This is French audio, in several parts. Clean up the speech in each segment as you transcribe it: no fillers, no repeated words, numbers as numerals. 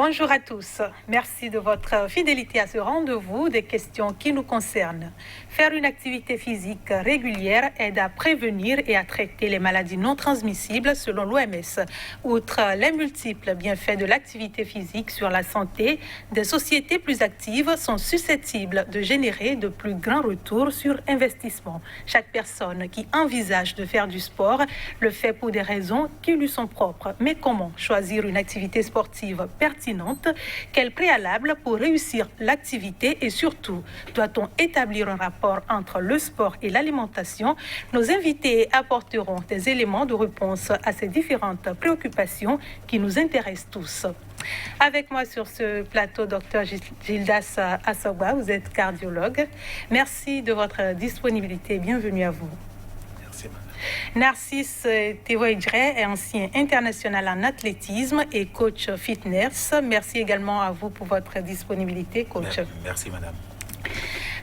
Bonjour à tous. Merci de votre fidélité à ce rendez-vous des questions qui nous concernent. Faire une activité physique régulière aide à prévenir et à traiter les maladies non transmissibles selon l'OMS. Outre les multiples bienfaits de l'activité physique sur la santé, des sociétés plus actives sont susceptibles de générer de plus grands retours sur investissement. Chaque personne qui envisage de faire du sport le fait pour des raisons qui lui sont propres. Mais comment choisir une activité sportive pertinente? Quel préalable pour réussir l'activité et surtout, doit-on établir un rapport entre le sport et l'alimentation? Nos invités apporteront des éléments de réponse à ces différentes préoccupations qui nous intéressent tous. Avec moi sur ce plateau, Dr Gildas Assogba, vous êtes cardiologue. Merci de votre disponibilité. Bienvenue à vous. Narcisse Tevoidre est ancien international en athlétisme et coach fitness. Merci également à vous pour votre disponibilité, coach. Merci, madame.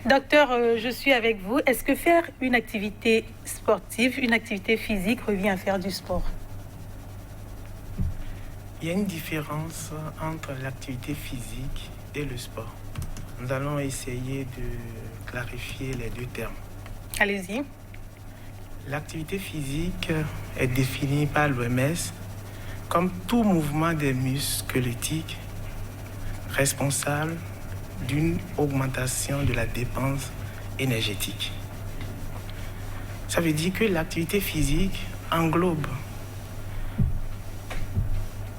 Docteur, je suis avec vous. Est-ce que faire une activité sportive, une activité physique revient à faire du sport? Il y a une différence entre l'activité physique et le sport. Nous allons essayer de clarifier les deux termes. Allez-y. L'activité physique est définie par l'OMS comme tout mouvement des muscles squelettiques responsable d'une augmentation de la dépense énergétique. Ça veut dire que l'activité physique englobe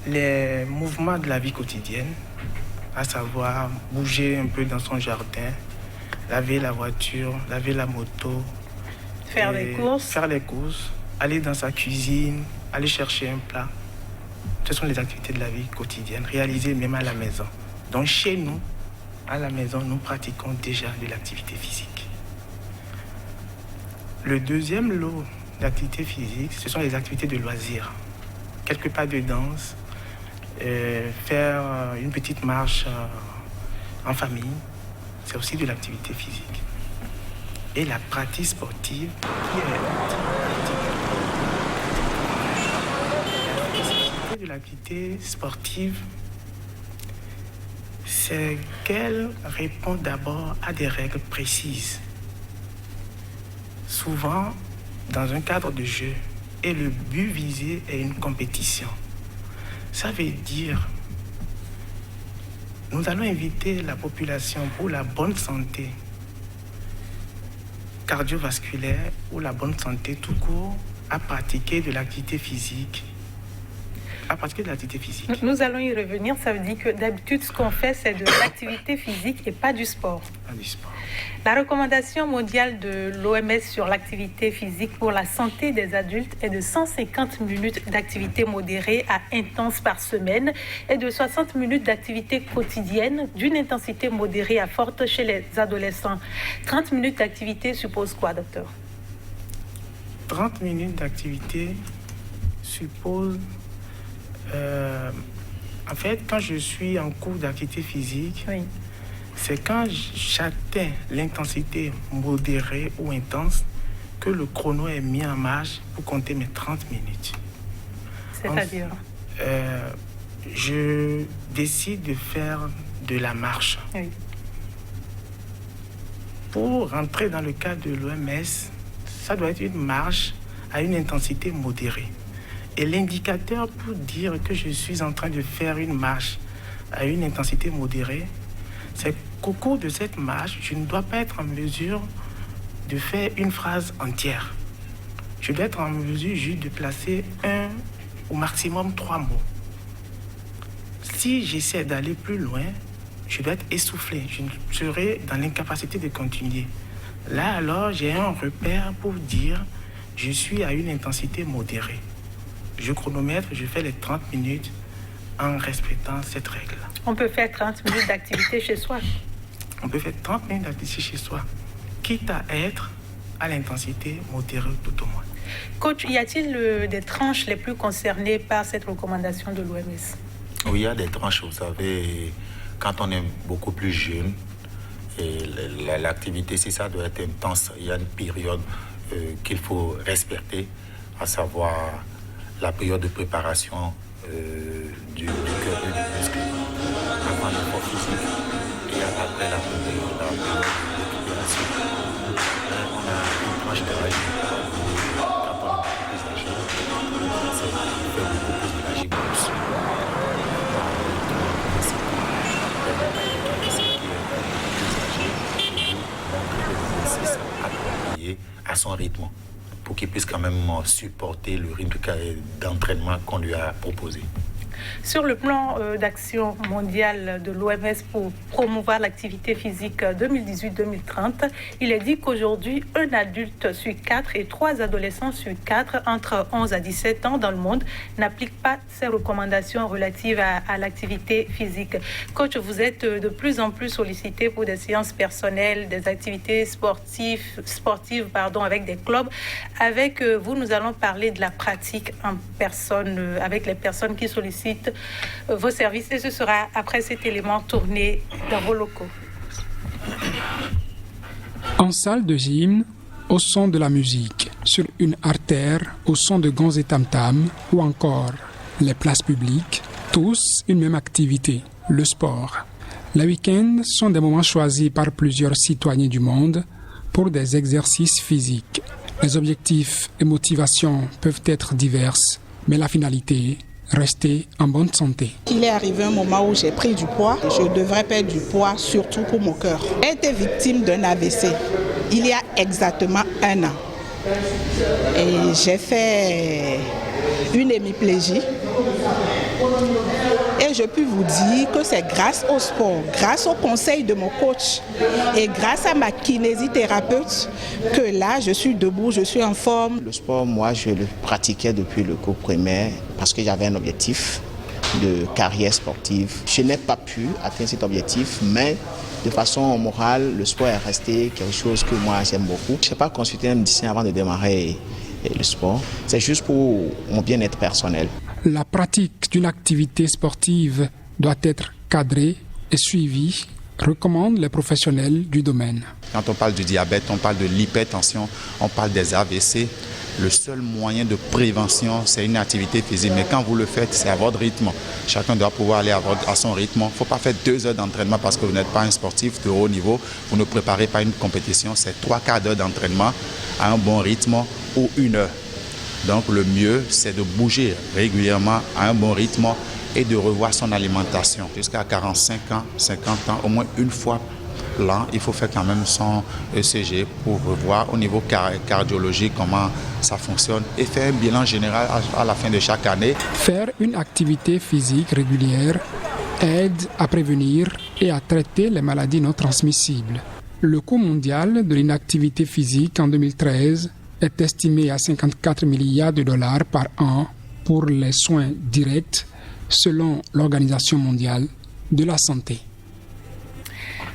les mouvements de la vie quotidienne, à savoir bouger un peu dans son jardin, laver la voiture, laver la moto, faire les courses, aller dans sa cuisine, aller chercher un plat. Ce sont les activités de la vie quotidienne, réalisées même à la maison. Donc chez nous, à la maison, nous pratiquons déjà de l'activité physique. Le deuxième lot d'activités physiques, ce sont les activités de loisirs. Quelques pas de danse, faire une petite marche en famille, c'est aussi de l'activité physique. Et la pratique sportive qui est de l'activité sportive, c'est qu'elle répond d'abord à des règles précises, souvent dans un cadre de jeu, et le but visé est une compétition. Ça veut dire, nous allons inviter la population pour la bonne santé cardiovasculaire ou la bonne santé tout court à pratiquer de l'activité physique. Nous allons y revenir. Ça veut dire que d'habitude, ce qu'on fait, c'est de l'activité physique et pas du sport. Pas du sport. La recommandation mondiale de l'OMS sur l'activité physique pour la santé des adultes est de 150 minutes d'activité modérée à intense par semaine et de 60 minutes d'activité quotidienne d'une intensité modérée à forte chez les adolescents. 30 minutes d'activité suppose quoi, docteur? 30 minutes d'activité suppose... en fait, quand je suis en cours d'activité physique, oui, c'est quand j'atteins l'intensité modérée ou intense que le chrono est mis en marche pour compter mes 30 minutes. C'est-à-dire je décide de faire de la marche. Oui. Pour rentrer dans le cadre de l'OMS, ça doit être une marche à une intensité modérée. Et l'indicateur pour dire que je suis en train de faire une marche à une intensité modérée, c'est qu'au cours de cette marche, je ne dois pas être en mesure de faire une phrase entière. Je dois être en mesure juste de placer un, au maximum 3 mots. Si j'essaie d'aller plus loin, je dois être essoufflé. Je serai dans l'incapacité de continuer. Là, alors, j'ai un repère pour dire je suis à une intensité modérée. Je chronomètre, je fais les 30 minutes en respectant cette règle. On peut faire 30 minutes d'activité chez soi. On peut faire 30 minutes d'activité chez soi, quitte à être à l'intensité modérée tout au moins. Coach, y a-t-il des tranches les plus concernées par cette recommandation de l'OMS? Oui, il y a des tranches, vous savez, quand on est beaucoup plus jeune, et l'activité, si ça doit être intense, il y a une période qu'il faut respecter, à savoir la période de préparation du cœur et du muscle. à son rythme, pour qu'il puisse quand même supporter le rythme d'entraînement qu'on lui a proposé. Sur le plan d'action mondiale de l'OMS pour promouvoir l'activité physique 2018-2030, il est dit qu'aujourd'hui, un adulte sur 4 et 3 adolescents sur 4 entre 11 à 17 ans dans le monde n'appliquent pas ces recommandations relatives à l'activité physique. Coach, vous êtes de plus en plus sollicité pour des séances personnelles, des activités sportives avec des clubs. Avec vous, nous allons parler de la pratique en personne, avec les personnes qui sollicitent vos services, et ce sera après cet élément tourné dans vos locaux. En salle de gym, au son de la musique, sur une artère, au son de gongs et tam-tam, ou encore les places publiques, tous une même activité, le sport. Les week-ends sont des moments choisis par plusieurs citoyens du monde pour des exercices physiques. Les objectifs et motivations peuvent être diverses, mais la finalité, rester en bonne santé. Il est arrivé un moment où j'ai pris du poids. Je devrais perdre du poids, surtout pour mon cœur. J'ai été victime d'un AVC il y a exactement 1 an. Et j'ai fait une hémiplégie. Et je peux vous dire que c'est grâce au sport, grâce au conseil de mon coach et grâce à ma kinésithérapeute que là, je suis debout, je suis en forme. Le sport, moi, je le pratiquais depuis le cours primaire parce que j'avais un objectif de carrière sportive. Je n'ai pas pu atteindre cet objectif, mais de façon morale, le sport est resté quelque chose que moi, j'aime beaucoup. Je n'ai pas consulté un médecin avant de démarrer le sport. C'est juste pour mon bien-être personnel. La pratique d'une activité sportive doit être cadrée et suivie, recommandent les professionnels du domaine. Quand on parle du diabète, on parle de l'hypertension, on parle des AVC. Le seul moyen de prévention, c'est une activité physique. Mais quand vous le faites, c'est à votre rythme. Chacun doit pouvoir aller à son rythme. Il ne faut pas faire 2 heures d'entraînement parce que vous n'êtes pas un sportif de haut niveau. Vous ne préparez pas une compétition. C'est 3/4 d'heure d'entraînement à un bon rythme ou 1 heure. Donc le mieux, c'est de bouger régulièrement à un bon rythme et de revoir son alimentation. Jusqu'à 45 ans, 50 ans, au moins une fois l'an, il faut faire quand même son ECG pour revoir au niveau cardiologique comment ça fonctionne et faire un bilan général à la fin de chaque année. Faire une activité physique régulière aide à prévenir et à traiter les maladies non transmissibles. Le coût mondial de l'inactivité physique en 2013 est estimé à 54 milliards de dollars par an pour les soins directs, selon l'Organisation mondiale de la santé.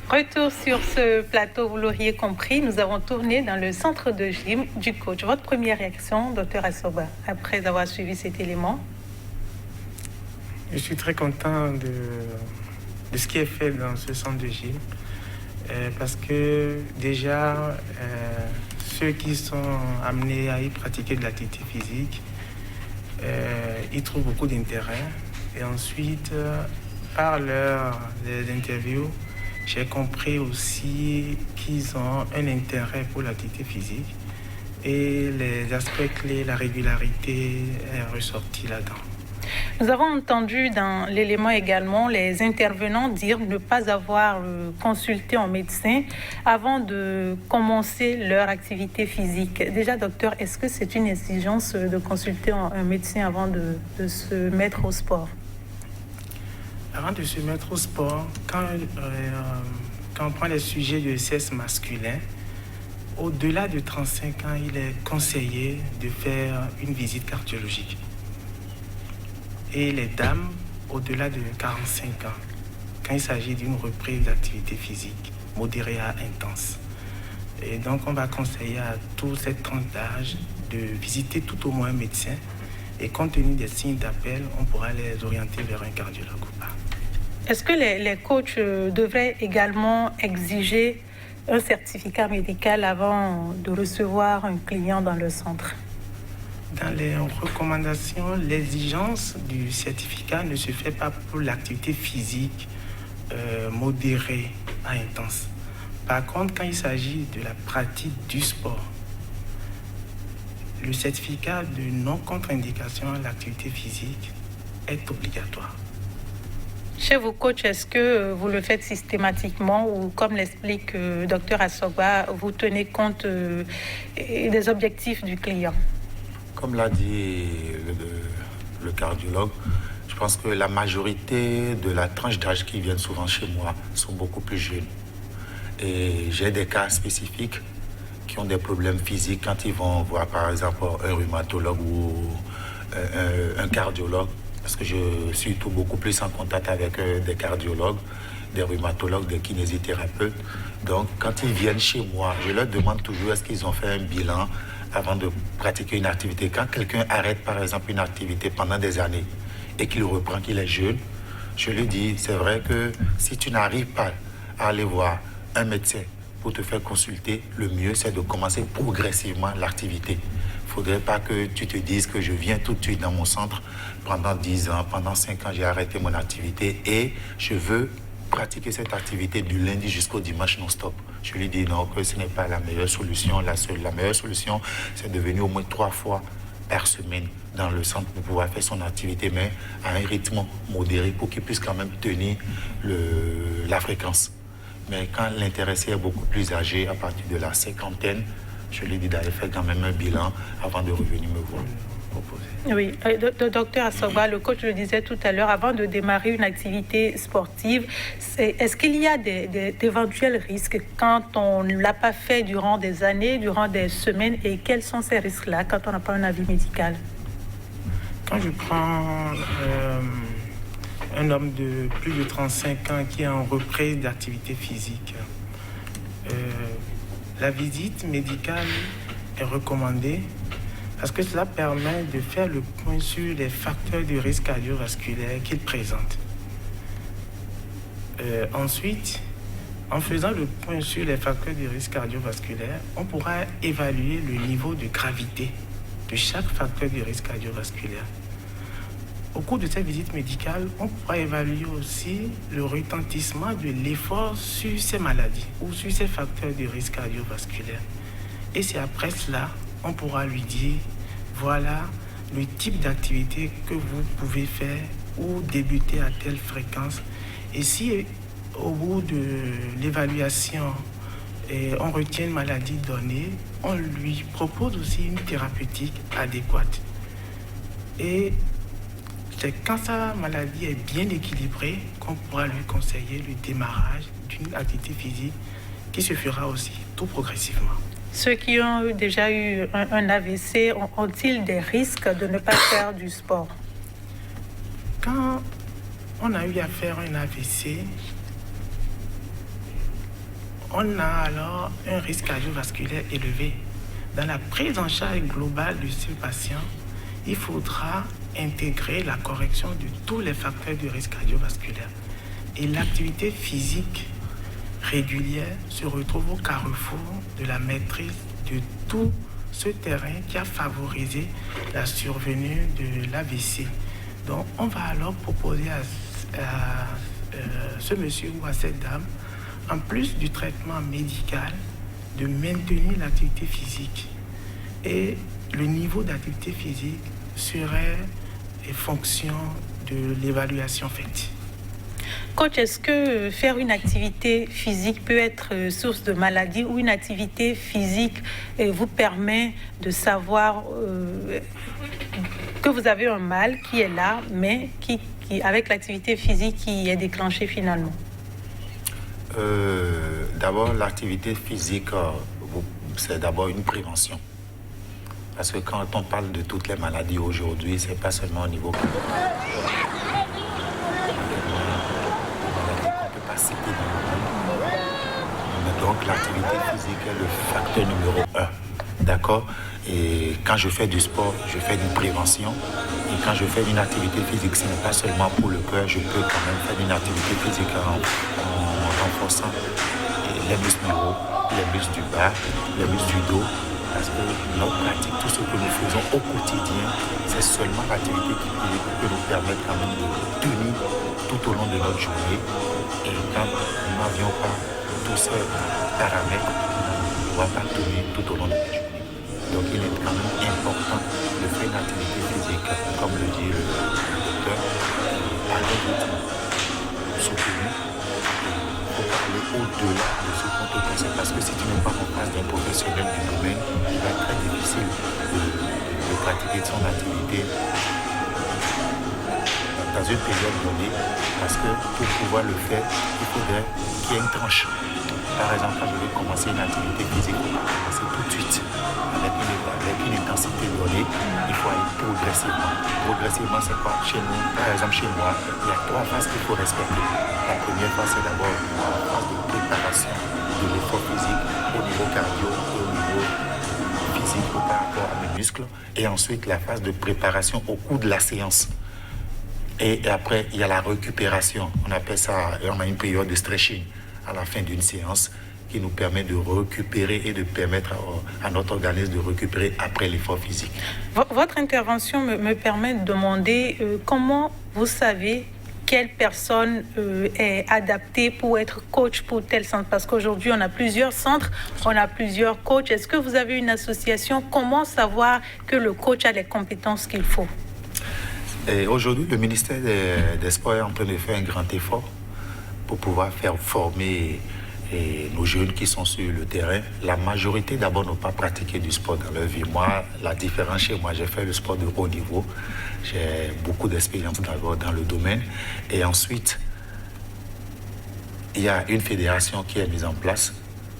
Retour sur ce plateau, vous l'auriez compris, nous avons tourné dans le centre de gym du coach. Votre première réaction, Dr Assoba, après avoir suivi cet élément? Je suis très content de ce qui est fait dans ce centre de gym parce que déjà, ceux qui sont amenés à y pratiquer de l'activité physique, ils trouvent beaucoup d'intérêt. Et ensuite, par leurs interviews, j'ai compris aussi qu'ils ont un intérêt pour l'activité physique. Et les aspects clés, la régularité est ressortie là-dedans. Nous avons entendu dans l'élément également les intervenants dire ne pas avoir consulté un médecin avant de commencer leur activité physique. Déjà, docteur, est-ce que c'est une exigence de consulter un médecin avant de se mettre au sport? Avant de se mettre au sport, quand on prend les sujets de sexe masculin, au-delà de 35 ans, il est conseillé de faire une visite cardiologique. Et les dames, au-delà de 45 ans, quand il s'agit d'une reprise d'activité physique modérée à intense. Et donc, on va conseiller à toute cette tranche d'âge de visiter tout au moins un médecin. Et compte tenu des signes d'appel, on pourra les orienter vers un cardiologue ou pas. Est-ce que les coachs devraient également exiger un certificat médical avant de recevoir un client dans le centre? Dans les recommandations, l'exigence du certificat ne se fait pas pour l'activité physique modérée à intense. Par contre, quand il s'agit de la pratique du sport, le certificat de non-contre-indication à l'activité physique est obligatoire. Chez vous, coach, est-ce que vous le faites systématiquement ou, comme l'explique le docteur Asogba, vous tenez compte des objectifs du client? Comme l'a dit le cardiologue, je pense que la majorité de la tranche d'âge qui viennent souvent chez moi sont beaucoup plus jeunes. Et j'ai des cas spécifiques qui ont des problèmes physiques quand ils vont voir par exemple un rhumatologue ou un cardiologue, parce que je suis beaucoup plus en contact avec des cardiologues, des rhumatologues, des kinésithérapeutes. Donc quand ils viennent chez moi, je leur demande toujours est-ce qu'ils ont fait un bilan avant de pratiquer une activité. Quand quelqu'un arrête par exemple une activité pendant des années et qu'il reprend, qu'il est jeune, je lui dis c'est vrai que si tu n'arrives pas à aller voir un médecin pour te faire consulter, le mieux c'est de commencer progressivement l'activité. Il ne faudrait pas que tu te dises que je viens tout de suite dans mon centre pendant 10 ans, pendant 5 ans, j'ai arrêté mon activité et je veux pratiquer cette activité du lundi jusqu'au dimanche non-stop. Je lui dis non, que ce n'est pas la meilleure solution. La meilleure solution, c'est de venir au moins 3 fois par semaine dans le centre pour pouvoir faire son activité, mais à un rythme modéré pour qu'il puisse quand même tenir la fréquence. Mais quand l'intéressé est beaucoup plus âgé, à partir de la cinquantaine, je lui dis d'aller faire quand même un bilan avant de revenir me voir. Oui, le docteur Asogba, le coach le disait tout à l'heure, avant de démarrer une activité sportive, est-ce qu'il y a d'éventuels risques quand on ne l'a pas fait durant des années, durant des semaines, et quels sont ces risques-là quand on n'a pas un avis médical? Quand je prends un homme de plus de 35 ans qui est en reprise d'activité physique, la visite médicale est recommandée parce que cela permet de faire le point sur les facteurs de risque cardiovasculaire qu'il présente. Ensuite, en faisant le point sur les facteurs de risque cardiovasculaire, on pourra évaluer le niveau de gravité de chaque facteur de risque cardiovasculaire. Au cours de cette visite médicale, on pourra évaluer aussi le retentissement de l'effort sur ces maladies ou sur ces facteurs de risque cardiovasculaire. Et c'est après cela, on pourra lui dire, voilà le type d'activité que vous pouvez faire ou débuter à telle fréquence. Et si au bout de l'évaluation, on retient une maladie donnée, on lui propose aussi une thérapeutique adéquate. Et c'est quand sa maladie est bien équilibrée qu'on pourra lui conseiller le démarrage d'une activité physique qui se fera aussi tout progressivement. Ceux qui ont déjà eu un AVC ont-ils des risques de ne pas faire du sport? Quand on a eu à faire un AVC, on a alors un risque cardiovasculaire élevé. Dans la prise en charge globale de ce patient, il faudra intégrer la correction de tous les facteurs de risque cardiovasculaire. Et l'activité physique régulière se retrouve au carrefour de la maîtrise de tout ce terrain qui a favorisé la survenue de l'AVC. Donc on va alors proposer à ce monsieur ou à cette dame, en plus du traitement médical, de maintenir l'activité physique. Et le niveau d'activité physique serait fonction de l'évaluation faite. Coach, est-ce que faire une activité physique peut être source de maladie ou une activité physique vous permet de savoir que vous avez un mal qui est là, mais qui avec l'activité physique qui est déclenchée finalement? D'abord, l'activité physique, c'est d'abord une prévention. Parce que quand on parle de toutes les maladies aujourd'hui, c'est pas seulement au niveau qu'on peut pas citer dans le monde. Mais donc l'activité physique est le facteur numéro 1. D'accord? Et quand je fais du sport, je fais une prévention. Et quand je fais une activité physique, ce n'est pas seulement pour le cœur, je peux quand même faire une activité physique en renforçant les muscles du haut, les muscles du bas, les muscles du dos. Parce que notre pratique, tout ce que nous faisons au quotidien, c'est seulement l'activité qui peut nous permettre quand même de tenir tout au long de notre journée. Et quand nous n'avions pas tous ces paramètres, nous ne pourrons pas tenir tout au long de notre journée. Donc il est quand même important de faire une activité physique, comme le dit le docteur, à un rythme soutenu. Il faut parler au-delà de ce qu'on te conseille, parce que si tu n'es pas en face d'un professionnel du domaine, il va être très difficile de pratiquer son activité dans une période donnée, parce que pour pouvoir le faire, il faudrait qu'il y ait une tranche. Par exemple, quand je vais commencer une activité physique, on va commencer tout de suite avec une intensité donnée. Il faut aller progressivement. Progressivement, c'est quoi? Chez nous, par exemple, chez moi, il y a 3 phases qu'il faut respecter. La première phase, c'est d'abord la phase de préparation de l'effort physique au niveau cardio et au niveau physique par rapport à mes muscles. Et ensuite, la phase de préparation au cours de la séance. Et après, il y a la récupération. On appelle ça, on a une période de stretching à la fin d'une séance qui nous permet de récupérer et de permettre à notre organisme de récupérer après l'effort physique. Votre intervention me permet de demander comment vous savez quelle personne est adaptée pour être coach pour tel centre. Parce qu'aujourd'hui, on a plusieurs centres, on a plusieurs coachs. Est-ce que vous avez une association? Comment savoir que le coach a les compétences qu'il faut? Et aujourd'hui, le ministère des Sports est en train de faire un grand effort pour pouvoir faire former nos jeunes qui sont sur le terrain. La majorité, d'abord, n'ont pas pratiqué du sport dans leur vie. Moi, la différence chez moi, j'ai fait le sport de haut niveau. J'ai beaucoup d'expérience d'abord dans le domaine. Et ensuite, il y a une fédération qui est mise en place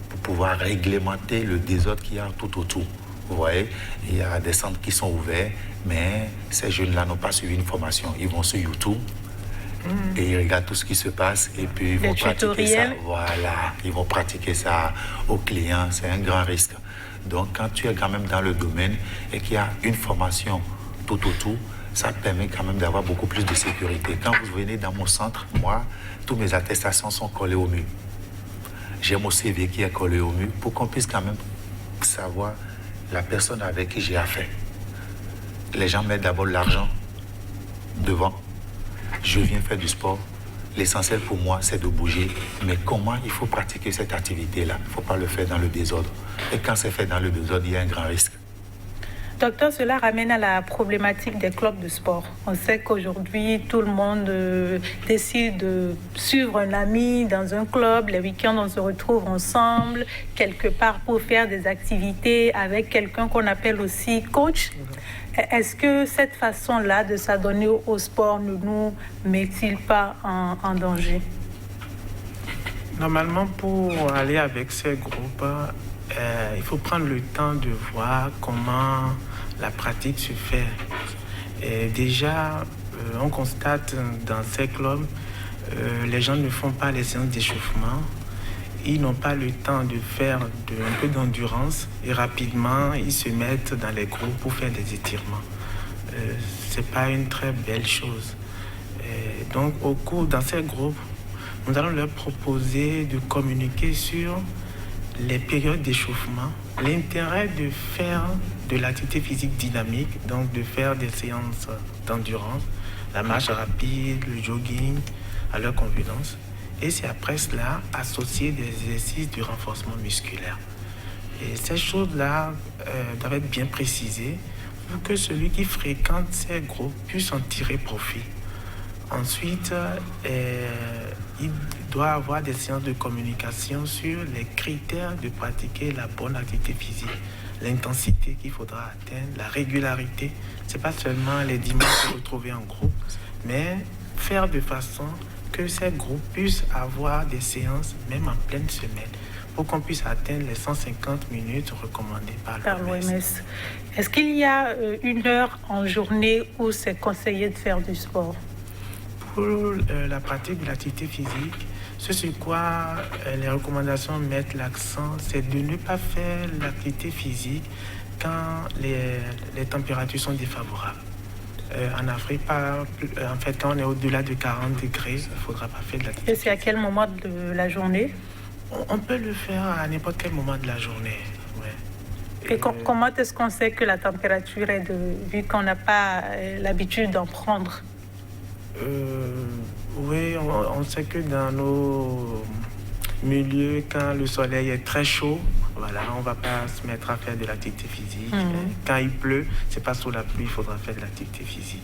pour pouvoir réglementer le désordre qu'il y a tout autour. Vous voyez, il y a des centres qui sont ouverts, mais ces jeunes-là n'ont pas suivi une formation. Ils vont sur YouTube et ils regardent tout ce qui se passe et puis ils vont pratiquer ça. Voilà, ils vont pratiquer ça aux clients. C'est un grand risque. Donc, quand tu es quand même dans le domaine et qu'il y a une formation tout autour, ça permet quand même d'avoir beaucoup plus de sécurité. Quand vous venez dans mon centre, moi, toutes mes attestations sont collées au mur. J'ai mon CV qui est collé au mur pour qu'on puisse quand même savoir la personne avec qui j'ai affaire. Les gens mettent d'abord l'argent devant. Je viens faire du sport. L'essentiel pour moi, c'est de bouger. Mais comment il faut pratiquer cette activité-là? Il ne faut pas le faire dans le désordre. Et quand c'est fait dans le désordre, il y a un grand risque. Docteur, cela ramène à la problématique des clubs de sport. On sait qu'aujourd'hui, tout le monde décide de suivre un ami dans un club. Les week-ends, on se retrouve ensemble, quelque part pour faire des activités avec quelqu'un qu'on appelle aussi coach. Est-ce que cette façon-là de s'adonner au sport ne nous met-il pas en danger? Normalement, pour aller avec ces groupes, il faut prendre le temps de voir comment la pratique se fait. Et déjà, on constate dans ces clubs, les gens ne font pas les séances d'échauffement. Ils n'ont pas le temps de faire un peu d'endurance et rapidement, ils se mettent dans les groupes pour faire des étirements. Ce n'est pas une très belle chose. Donc, dans ces groupes, nous allons leur proposer de communiquer sur les périodes d'échauffement, l'intérêt de faire de l'activité physique dynamique, donc de faire des séances d'endurance, la marche rapide, le jogging, à leur convenance. Et c'est après cela associer des exercices de renforcement musculaire. Et ces choses-là doivent être bien précisées pour que celui qui fréquente ces groupes puisse en tirer profit. Ensuite, il doit avoir des séances de communication sur les critères de pratiquer la bonne activité physique, l'intensité qu'il faudra atteindre, la régularité. Ce n'est pas seulement les dimanches se retrouver en groupe, mais faire de façon que ces groupes puissent avoir des séances même en pleine semaine pour qu'on puisse atteindre les 150 minutes recommandées par l'OMS. Est-ce qu'il y a une heure en journée où c'est conseillé de faire du sport? Pour la pratique de l'activité physique, ce sur quoi les recommandations mettent l'accent, c'est de ne pas faire l'activité physique quand les températures sont défavorables. En Afrique, en fait, quand on est au-delà de 40 degrés, il ne faudra pas faire de l'activité. Et c'est à quel moment de la journée? On peut le faire à n'importe quel moment de la journée. Ouais. Et comment est-ce qu'on sait que la température est vu qu'on n'a pas l'habitude d'en prendre? Oui, on sait que dans nos milieux, quand le soleil est très chaud, Voilà, on ne va pas se mettre à faire de l'activité physique. Quand il pleut, c'est pas sous la pluie, il faudra faire de l'activité physique.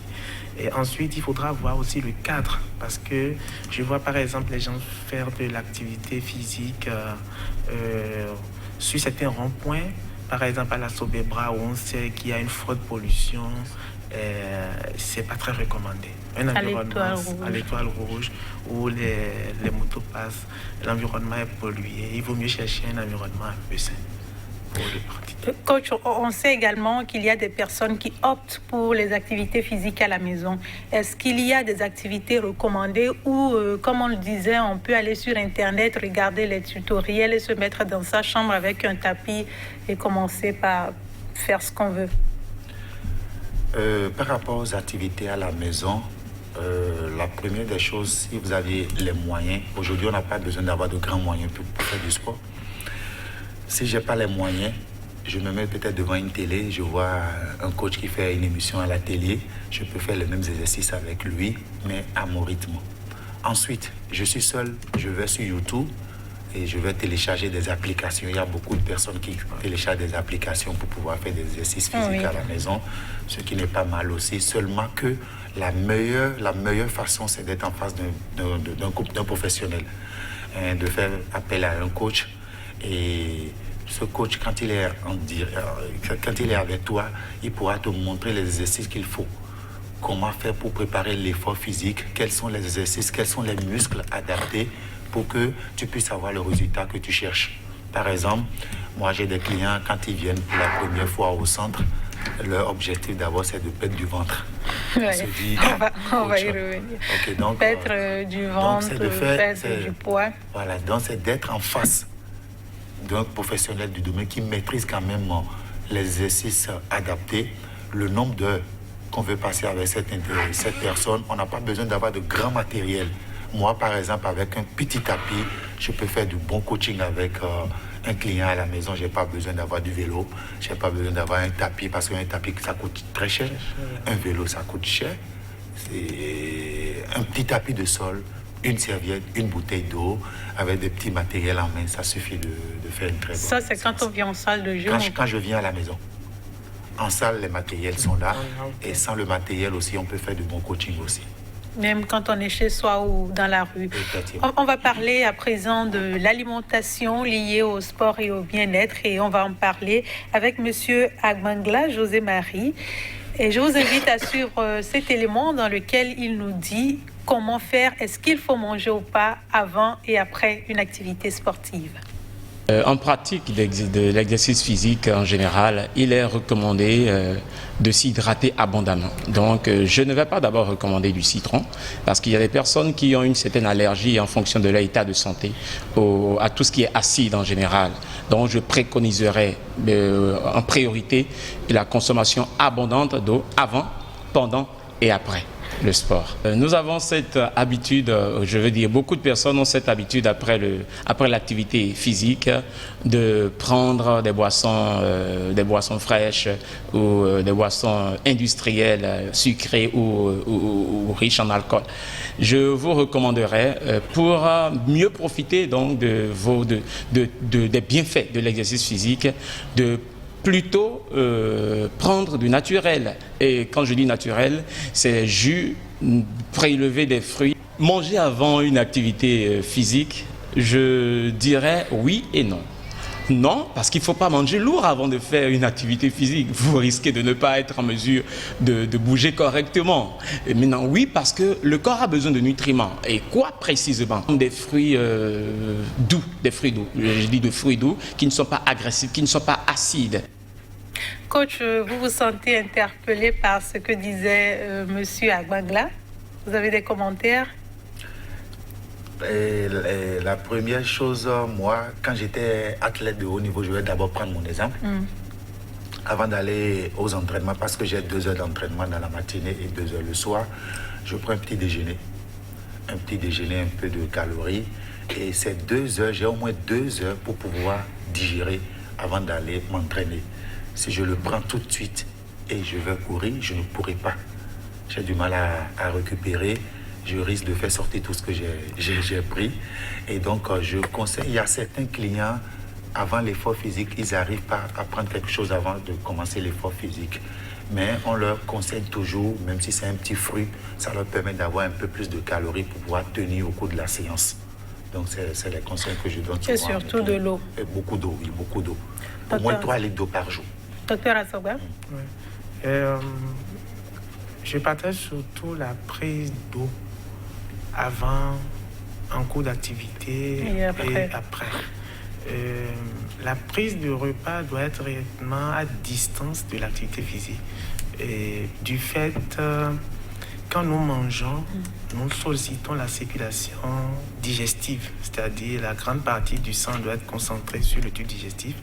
Et ensuite, il faudra voir aussi le cadre, parce que je vois par exemple les gens faire de l'activité physique sur certains ronds-points, par exemple à la Sobebra, où on sait qu'il y a une forte pollution. C'est pas très recommandé. Un environnement à l'étoile rouge où les motos passent, l'environnement est pollué. Il vaut mieux chercher un environnement un peu sain pour le pratiquer. Coach, on sait également qu'il y a des personnes qui optent pour les activités physiques à la maison. Est-ce qu'il y a des activités recommandées ou, comme on le disait, on peut aller sur Internet, regarder les tutoriels et se mettre dans sa chambre avec un tapis et commencer par faire ce qu'on veut? Par rapport aux activités à la maison, la première des choses, si vous avez les moyens, aujourd'hui on n'a pas besoin d'avoir de grands moyens pour faire du sport. Si je n'ai pas les moyens, je me mets peut-être devant une télé, je vois un coach qui fait une émission à la télé, je peux faire les mêmes exercices avec lui, mais à mon rythme. Ensuite, je suis seul, je vais sur YouTube et je vais télécharger des applications. Il y a beaucoup de personnes qui téléchargent des applications pour pouvoir faire des exercices physiques à la maison, ce qui n'est pas mal aussi. Seulement que la meilleure façon, c'est d'être en face d'un professionnel, hein, de faire appel à un coach. Et ce coach, quand il est avec toi, il pourra te montrer les exercices qu'il faut. Comment faire pour préparer l'effort physique, quels sont les exercices, quels sont les muscles adaptés pour que tu puisses avoir le résultat que tu cherches. Par exemple, moi j'ai des clients, quand ils viennent pour la première fois au centre, leur objectif d'abord c'est de perdre du ventre. Ouais. On va y revenir. Okay, donc, perdre du ventre, perdre du poids. Voilà, donc c'est d'être en face d'un professionnel du domaine qui maîtrise quand même les exercices adaptés, le nombre d'heures qu'on veut passer avec cette personne. On n'a pas besoin d'avoir de grand matériel. Moi, par exemple, avec un petit tapis, je peux faire du bon coaching avec un client à la maison. Je n'ai pas besoin d'avoir du vélo. Je n'ai pas besoin d'avoir un tapis parce qu'un tapis, ça coûte très cher. Un vélo, ça coûte cher. C'est un petit tapis de sol, une serviette, une bouteille d'eau, avec des petits matériels en main. Ça suffit de faire une très bonne. Ça, c'est quand on vient en salle de jeu. Quand je viens à la maison. En salle, les matériels sont là. Et sans le matériel aussi, on peut faire du bon coaching aussi. Même quand on est chez soi ou dans la rue. On va parler à présent de l'alimentation liée au sport et au bien-être. Et on va en parler avec M. Agbangla José-Marie. Et je vous invite à suivre cet élément dans lequel il nous dit comment faire. Est-ce qu'il faut manger ou pas avant et après une activité sportive? En pratique de l'exercice physique en général, il est recommandé de s'hydrater abondamment. Donc, je ne vais pas d'abord recommander du citron parce qu'il y a des personnes qui ont une certaine allergie en fonction de leur état de santé à tout ce qui est acide en général. Donc, je préconiserais en priorité la consommation abondante d'eau avant, pendant et après le sport. Nous avons cette habitude, je veux dire, beaucoup de personnes ont cette habitude après l'activité physique de prendre des boissons fraîches ou des boissons industrielles sucrées ou riches en alcool. Je vous recommanderais, pour mieux profiter donc des bienfaits de l'exercice physique, de plutôt prendre du naturel. Et quand je dis naturel, c'est jus, prélever des fruits. Manger avant une activité physique, je dirais oui et non. Non, parce qu'il ne faut pas manger lourd avant de faire une activité physique. Vous risquez de ne pas être en mesure de bouger correctement. Et maintenant, oui, parce que le corps a besoin de nutriments. Et quoi précisément? Des fruits doux, Je dis de fruits doux qui ne sont pas agressifs, qui ne sont pas acides. Coach, vous vous sentez interpellé par ce que disait M. Agbangla? Vous avez des commentaires? La première chose, moi, quand j'étais athlète de haut niveau, je vais d'abord prendre mon exemple. Avant d'aller aux entraînements, parce que j'ai 2 heures d'entraînement dans la matinée et 2 heures le soir, je prends un petit déjeuner. Un petit déjeuner, un peu de calories. Et ces 2 heures, j'ai au moins 2 heures pour pouvoir digérer avant d'aller m'entraîner. Si je le prends tout de suite et je vais courir, je ne pourrai pas. J'ai du mal à récupérer. Je risque de faire sortir tout ce que j'ai pris. Et donc, je conseille à certains clients avant l'effort physique, ils n'arrivent pas à prendre quelque chose avant de commencer l'effort physique. Mais on leur conseille toujours, même si c'est un petit fruit, ça leur permet d'avoir un peu plus de calories pour pouvoir tenir au cours de la séance. Donc, c'est les conseils que je donne souvent. Et surtout de l'eau. Et beaucoup d'eau, oui, beaucoup d'eau. Au moins 3 litres d'eau par jour. Docteur Assoga? Je partage surtout la prise d'eau avant, en cours d'activité et après. La prise de repas doit être réellement à distance de l'activité physique. Et du fait, quand nous mangeons, nous sollicitons la circulation digestive, c'est-à-dire la grande partie du sang doit être concentrée sur le tube digestif.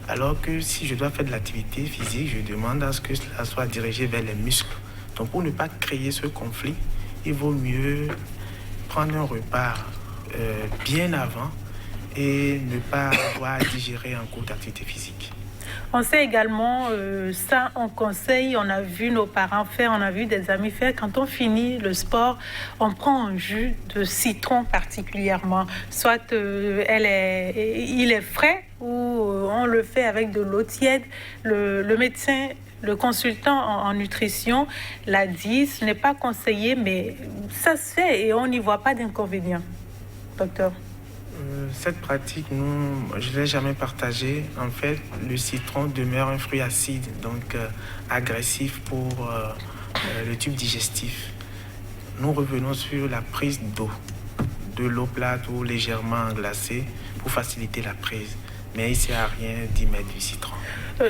Alors que si je dois faire de l'activité physique, je demande à ce que cela soit dirigé vers les muscles. Donc pour ne pas créer ce conflit, il vaut mieux prendre un repas bien avant et ne pas avoir à digérer en cours d'activité physique. On sait également, ça on conseille, on a vu nos parents faire, on a vu des amis faire, quand on finit le sport, on prend un jus de citron particulièrement. Soit il est frais ou on le fait avec de l'eau tiède. Le médecin, le consultant en nutrition l'a dit, ce n'est pas conseillé, mais ça se fait et on n'y voit pas d'inconvénient. Docteur? Cette pratique, je ne l'ai jamais partagée. En fait, le citron demeure un fruit acide, donc agressif pour le tube digestif. Nous revenons sur la prise d'eau, de l'eau plate ou légèrement glacée pour faciliter la prise. Mais il ne sert à rien d'y mettre du citron.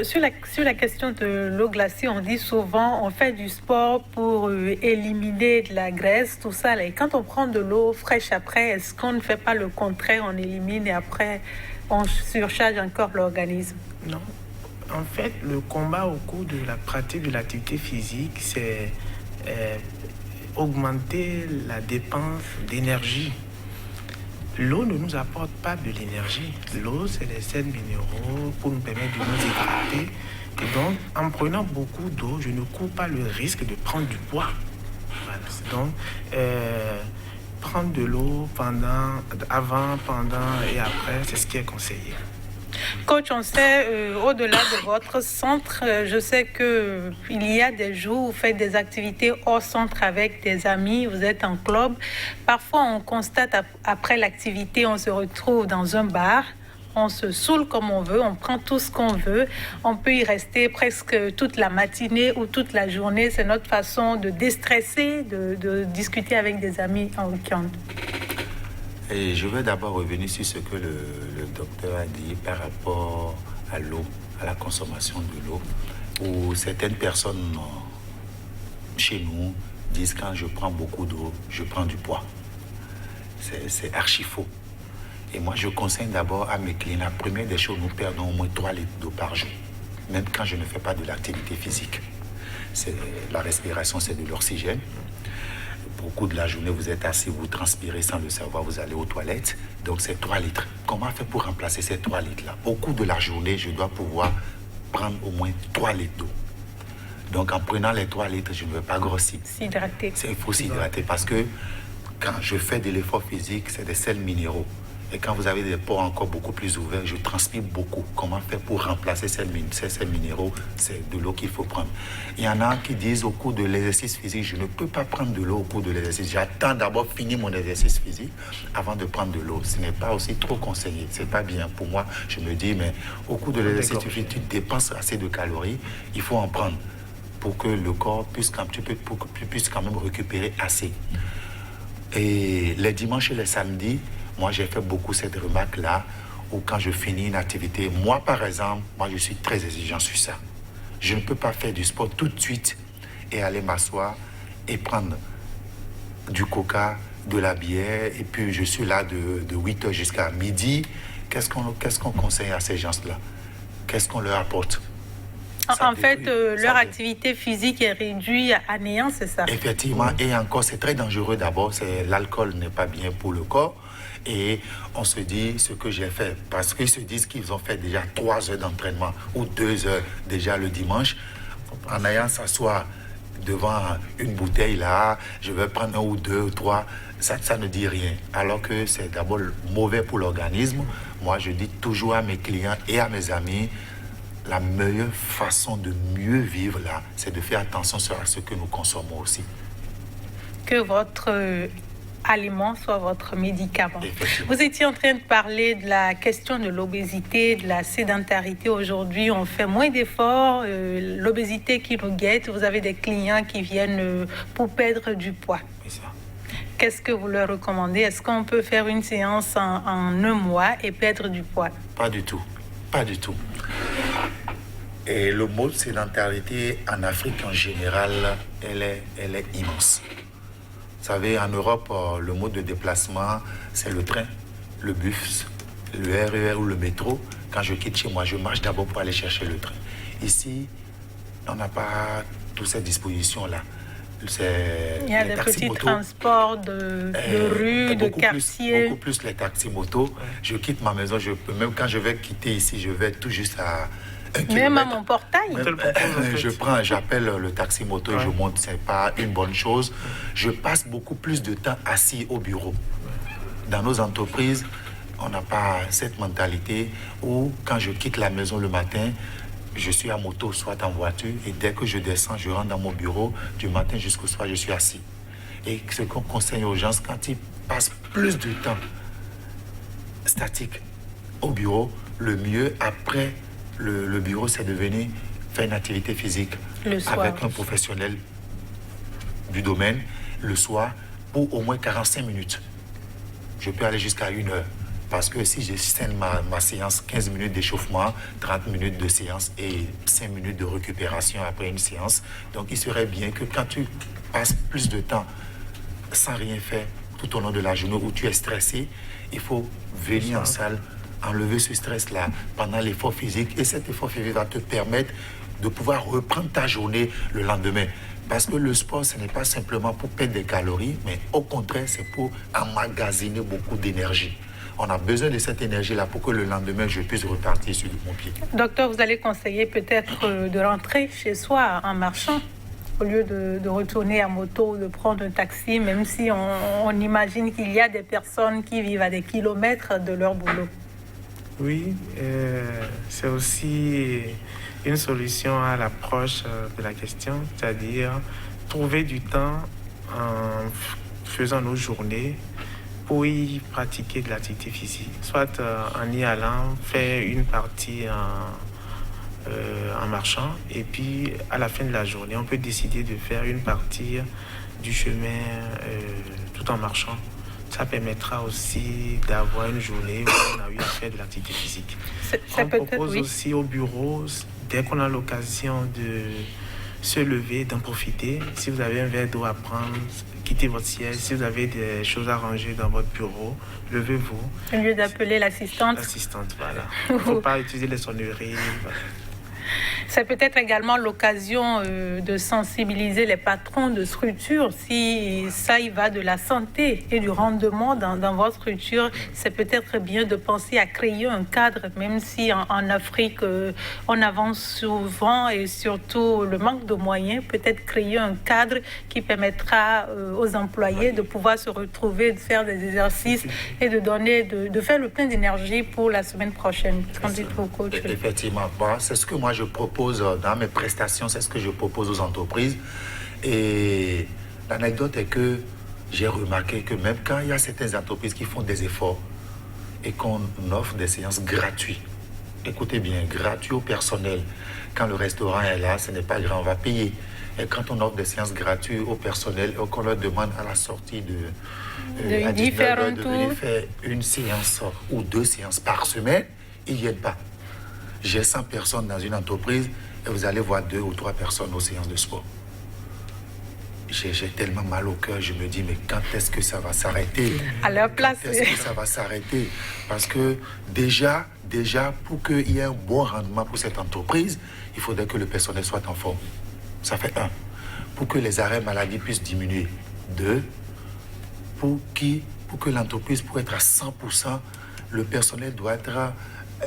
Sur la question de l'eau glacée, on dit souvent on fait du sport pour éliminer de la graisse, tout ça. Et quand on prend de l'eau fraîche après, est-ce qu'on ne fait pas le contraire, on élimine et après on surcharge encore l'organisme? Non. En fait, le combat au cours de la pratique de l'activité physique, c'est augmenter la dépense d'énergie. L'eau ne nous apporte pas de l'énergie. L'eau, c'est les sels minéraux pour nous permettre de nous hydrater. Et donc, en prenant beaucoup d'eau, je ne cours pas le risque de prendre du poids. Voilà. Donc, prendre de l'eau avant, pendant et après, c'est ce qui est conseillé. Coach, on sait, au-delà de votre centre, je sais qu'il y a des jours où vous faites des activités hors centre avec des amis, vous êtes en club. Parfois, on constate après l'activité, on se retrouve dans un bar, on se saoule comme on veut, on prend tout ce qu'on veut. On peut y rester presque toute la matinée ou toute la journée. C'est notre façon de déstresser, de discuter avec des amis en week-end. Et je vais d'abord revenir sur ce que le docteur a dit par rapport à l'eau, à la consommation de l'eau, où certaines personnes chez nous disent quand je prends beaucoup d'eau, je prends du poids. C'est archi faux. Et moi, je conseille d'abord à mes clients, la première des choses, nous perdons au moins 3 litres d'eau par jour, même quand je ne fais pas de l'activité physique. La respiration, c'est de l'oxygène. Beaucoup de la journée, vous êtes assis, vous transpirez sans le savoir, vous allez aux toilettes. Donc, c'est 3 litres. Comment faire pour remplacer ces 3 litres-là? Au cours de la journée, je dois pouvoir prendre au moins 3 litres d'eau. Donc, en prenant les 3 litres, je ne vais pas grossir. S'hydrater. Il faut s'hydrater parce que quand je fais de l'effort physique, c'est des sels minéraux. Et quand vous avez des pores encore beaucoup plus ouverts, je transpire beaucoup. Comment faire pour remplacer ces sels minéraux? C'est de l'eau qu'il faut prendre. Il y en a qui disent au cours de l'exercice physique, je ne peux pas prendre de l'eau au cours de l'exercice. J'attends d'abord finir mon exercice physique avant de prendre de l'eau. Ce n'est pas aussi trop conseillé. Ce n'est pas bien. Pour moi, je me dis, mais au cours de l'exercice physique, tu dépenses assez de calories. Il faut en prendre pour que le corps puisse quand même récupérer assez. Et les dimanches et les samedis, moi, j'ai fait beaucoup cette remarque-là, où quand je finis une activité, moi, par exemple, je suis très exigeant sur ça. Je ne peux pas faire du sport tout de suite et aller m'asseoir et prendre du coca, de la bière, et puis je suis là de 8h jusqu'à midi. Qu'est-ce qu'on conseille à ces gens-là? Qu'est-ce qu'on leur apporte? En fait, leur activité physique est réduite à néant, c'est ça? Effectivement, et encore, c'est très dangereux d'abord. L'alcool n'est pas bien pour le corps. Et on se dit ce que j'ai fait, parce qu'ils se disent qu'ils ont fait déjà 3 heures d'entraînement ou 2 heures déjà le dimanche, en allant s'asseoir devant une bouteille là, je vais prendre 1 ou 2 ou 3, ça ne dit rien. Alors que c'est d'abord mauvais pour l'organisme. Moi, je dis toujours à mes clients et à mes amis, la meilleure façon de mieux vivre là, c'est de faire attention à ce que nous consommons aussi. Que votre aliment soit votre médicament. Vous étiez en train de parler de la question de l'obésité, de la sédentarité. Aujourd'hui, on fait moins d'efforts. L'obésité qui nous guette, vous avez des clients qui viennent pour perdre du poids. Qu'est-ce que vous leur recommandez? Est-ce qu'on peut faire une séance en 1 mois et perdre du poids? Pas du tout. Pas du tout. Et le mot sédentarité en Afrique en général, elle est immense. Vous savez, en Europe, le mode de déplacement, c'est le train, le bus, le RER ou le métro. Quand je quitte chez moi, je marche d'abord pour aller chercher le train. Ici, on n'a pas toutes ces dispositions-là. Il y a des petits transports de rue, de quartier. Beaucoup plus les taxis-motos. Je quitte ma maison, même quand je vais quitter ici, je vais tout juste à 1 kilomètre. Même à mon portail. J'appelle le taxi-moto et je monte. Ce n'est pas une bonne chose. Je passe beaucoup plus de temps assis au bureau. Dans nos entreprises, on n'a pas cette mentalité où quand je quitte la maison le matin, je suis à moto, soit en voiture, et dès que je descends, je rentre dans mon bureau, du matin jusqu'au soir, je suis assis. Et ce qu'on conseille aux gens, quand ils passent plus de temps statique au bureau, le mieux après le bureau, c'est de venir faire une activité physique avec un professionnel du domaine le soir pour au moins 45 minutes. Je peux aller jusqu'à 1 heure. Parce que si je scène ma séance, 15 minutes d'échauffement, 30 minutes de séance et 5 minutes de récupération après une séance, donc il serait bien que quand tu passes plus de temps sans rien faire tout au long de la journée où tu es stressé, il faut venir en salle, enlever ce stress-là pendant l'effort physique. Et cet effort physique va te permettre de pouvoir reprendre ta journée le lendemain. Parce que le sport, ce n'est pas simplement pour perdre des calories, mais au contraire, c'est pour emmagasiner beaucoup d'énergie. On a besoin de cette énergie-là pour que le lendemain, je puisse repartir sur mon pied. Docteur, vous allez conseiller peut-être de rentrer chez soi en marchant au lieu de retourner à moto ou de prendre un taxi, même si on imagine qu'il y a des personnes qui vivent à des kilomètres de leur boulot. Oui, c'est aussi une solution à l'approche de la question, c'est-à-dire trouver du temps en faisant nos journées pour y pratiquer de l'activité physique, soit en y allant faire une partie en marchant, et puis à la fin de la journée, on peut décider de faire une partie du chemin tout en marchant. Ça permettra aussi d'avoir une journée où on a eu à faire de l'activité physique. On propose aussi au bureau, dès qu'on a l'occasion de se lever, d'en profiter. Si vous avez un verre d'eau à prendre, quittez votre siège. Si vous avez des choses à ranger dans votre bureau, levez-vous. Au lieu d'appeler l'assistante. L'assistante, voilà. Il ne faut pas utiliser les sonneries. Voilà. C'est peut-être également l'occasion de sensibiliser les patrons de structure. Si ça y va de la santé et du rendement dans votre structure, c'est peut-être bien de penser à créer un cadre, même si en Afrique, on avance souvent et surtout le manque de moyens, peut-être créer un cadre qui permettra aux employés de pouvoir se retrouver, de faire des exercices et de faire le plein d'énergie pour la semaine prochaine. Qu'en dites-vous, coach? Effectivement, c'est ce que moi je propose dans mes prestations, c'est ce que je propose aux entreprises. Et l'anecdote est que j'ai remarqué que même quand il y a certaines entreprises qui font des efforts et qu'on offre des séances gratuites, écoutez bien, gratuit au personnel, quand le restaurant est là, ce n'est pas grave, on va payer. Et quand on offre des séances gratuites au personnel et qu'on leur demande à la sortie de venir faire une séance ou 2 séances par semaine, ils ne viennent pas. J'ai 100 personnes dans une entreprise et vous allez voir 2 ou 3 personnes aux séances de sport. J'ai tellement mal au cœur, je me dis, mais quand est-ce que ça va s'arrêter? À leur place. Quand est-ce que ça va s'arrêter? Parce que déjà, pour qu'il y ait un bon rendement pour cette entreprise, il faudrait que le personnel soit en forme. Ça fait 1. Pour que les arrêts maladie puissent diminuer. 2. Pour que l'entreprise puisse être à 100%, le personnel doit être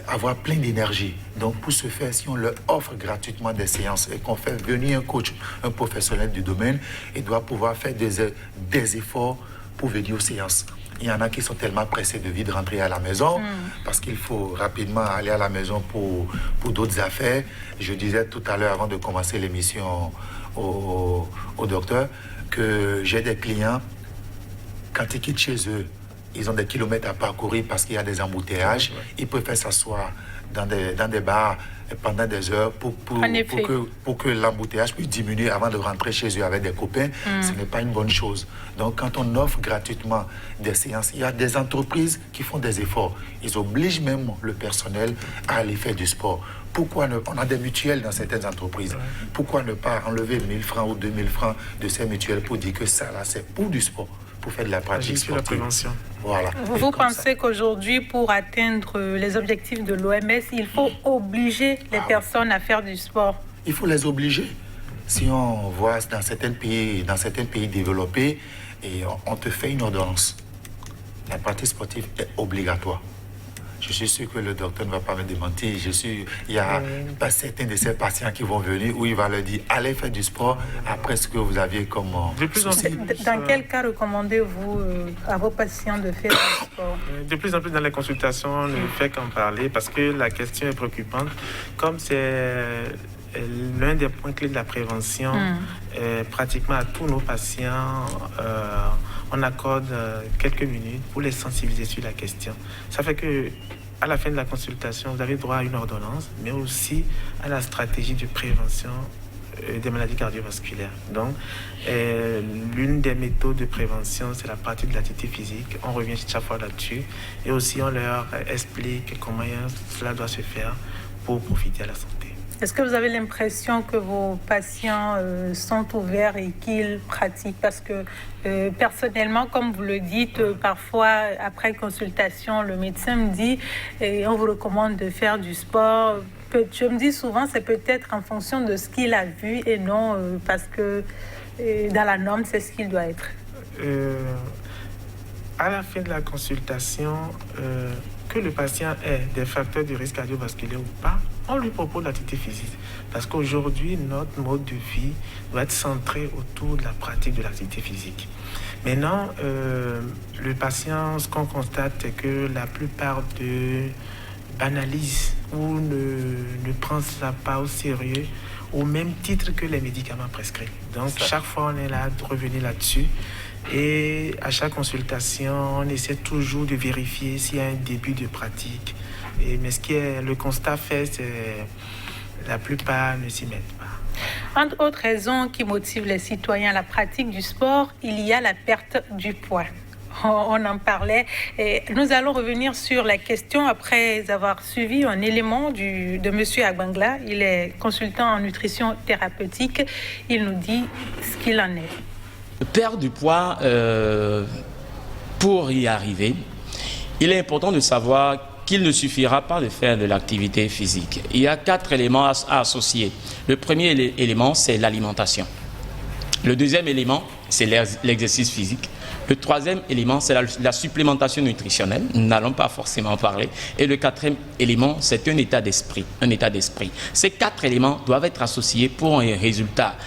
avoir plein d'énergie. Donc pour ce faire, si on leur offre gratuitement des séances et qu'on fait venir un coach, un professionnel du domaine, il doit pouvoir faire des efforts pour venir aux séances. Il y en a qui sont tellement pressés de vite rentrer à la maison parce qu'il faut rapidement aller à la maison pour d'autres affaires. Je disais tout à l'heure avant de commencer l'émission au docteur que j'ai des clients, quand ils quittent chez eux, ils ont des kilomètres à parcourir parce qu'il y a des embouteillages. Ils préfèrent s'asseoir dans des bars pendant des heures pour que l'embouteillage puisse diminuer avant de rentrer chez eux avec des copains. Ce n'est pas une bonne chose. Donc quand on offre gratuitement des séances, il y a des entreprises qui font des efforts. Ils obligent même le personnel à aller faire du sport. Pourquoi on a des mutuelles dans certaines entreprises. Pourquoi ne pas enlever 1 000 francs ou 2 000 francs de ces mutuelles pour dire que ça là c'est pour du sport, pour faire de la pratique sportive. La prévention. Voilà. Vous pensez qu'aujourd'hui, pour atteindre les objectifs de l'OMS, il faut obliger les personnes à faire du sport? Il faut les obliger. Si on voit dans certains pays développés, et on te fait une ordonnance. La pratique sportive est obligatoire. Je suis sûr que le docteur ne va pas me démentir. Il y a pas certains de ces patients qui vont venir où il va leur dire allez faire du sport après ce que vous aviez comme souci. Dans quel cas recommandez-vous à vos patients de faire du sport? De plus en plus dans les consultations, on ne fait qu'en parler parce que la question est préoccupante. Comme c'est l'un des points clés de la prévention, pratiquement à tous nos patients, on accorde quelques minutes pour les sensibiliser sur la question. Ça fait que à la fin de la consultation, vous avez droit à une ordonnance, mais aussi à la stratégie de prévention des maladies cardiovasculaires. Donc, l'une des méthodes de prévention, c'est la pratique de l'activité physique. On revient chaque fois là-dessus. Et aussi, on leur explique comment cela doit se faire pour profiter à la santé. Est-ce que vous avez l'impression que vos patients sont ouverts et qu'ils pratiquent? Parce que personnellement, comme vous le dites, parfois, après consultation, le médecin me dit on vous recommande de faire du sport. Je me dis souvent, c'est peut-être en fonction de ce qu'il a vu et non parce que dans la norme, c'est ce qu'il doit être. À la fin de la consultation, que le patient ait des facteurs de risque cardiovasculaire ou pas, on lui propose l'activité physique. Parce qu'aujourd'hui, notre mode de vie doit être centré autour de la pratique de l'activité physique. Maintenant, le patient, ce qu'on constate, c'est que la plupart banalisent ou ne prennent ça pas au sérieux au même titre que les médicaments prescrits. Donc, chaque fois, on est là de revenir là-dessus. Et à chaque consultation, on essaie toujours de vérifier s'il y a un début de pratique. Mais le constat fait, c'est que la plupart ne s'y mettent pas. Entre autres raisons qui motivent les citoyens à la pratique du sport, il y a la perte du poids. On en parlait. Et nous allons revenir sur la question après avoir suivi un élément de M. Agbangla. Il est consultant en nutrition thérapeutique. Il nous dit ce qu'il en est. Perdre du poids, pour y arriver, il est important de savoir qu'il ne suffira pas de faire de l'activité physique. Il y a 4 éléments à associer. Le premier élément, c'est l'alimentation. Le deuxième élément, c'est l'exercice physique. Le troisième élément, c'est la supplémentation nutritionnelle. Nous n'allons pas forcément en parler. Et le quatrième élément, c'est un état d'esprit. Ces 4 éléments doivent être associés pour un résultat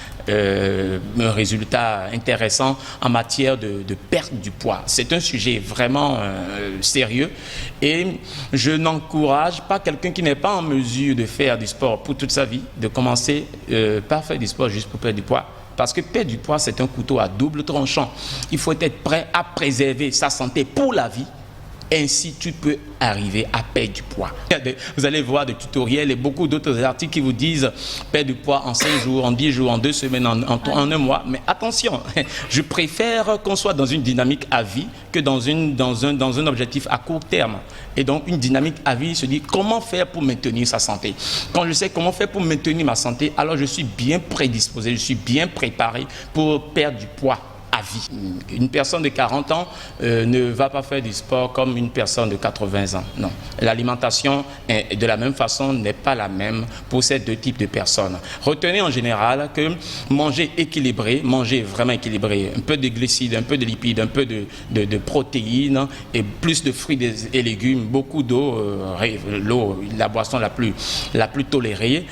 intéressant en matière de perte du poids. C'est un sujet vraiment sérieux et je n'encourage pas quelqu'un qui n'est pas en mesure de faire du sport pour toute sa vie de commencer par faire du sport juste pour perdre du poids. Parce que perdre du poids, c'est un couteau à double tranchant. Il faut être prêt à préserver sa santé pour la vie. Ainsi, tu peux arriver à perdre du poids. Vous allez voir des tutoriels et beaucoup d'autres articles qui vous disent perdre du poids en 5 jours, en 10 jours, en 2 semaines, en 1 mois. Mais attention, je préfère qu'on soit dans une dynamique à vie que dans un objectif à court terme. Et donc, une dynamique à vie se dit comment faire pour maintenir sa santé. Quand je sais comment faire pour maintenir ma santé, alors je suis bien prédisposé, je suis bien préparé pour perdre du poids à vie. Une personne de 40 ans ne va pas faire du sport comme une personne de 80 ans. Non. L'alimentation, de la même façon, n'est pas la même pour ces deux types de personnes. Retenez en général que manger équilibré, manger vraiment équilibré, un peu de glucides, un peu de lipides, un peu de protéines et plus de fruits et légumes, beaucoup d'eau, l'eau, la boisson la plus tolérée,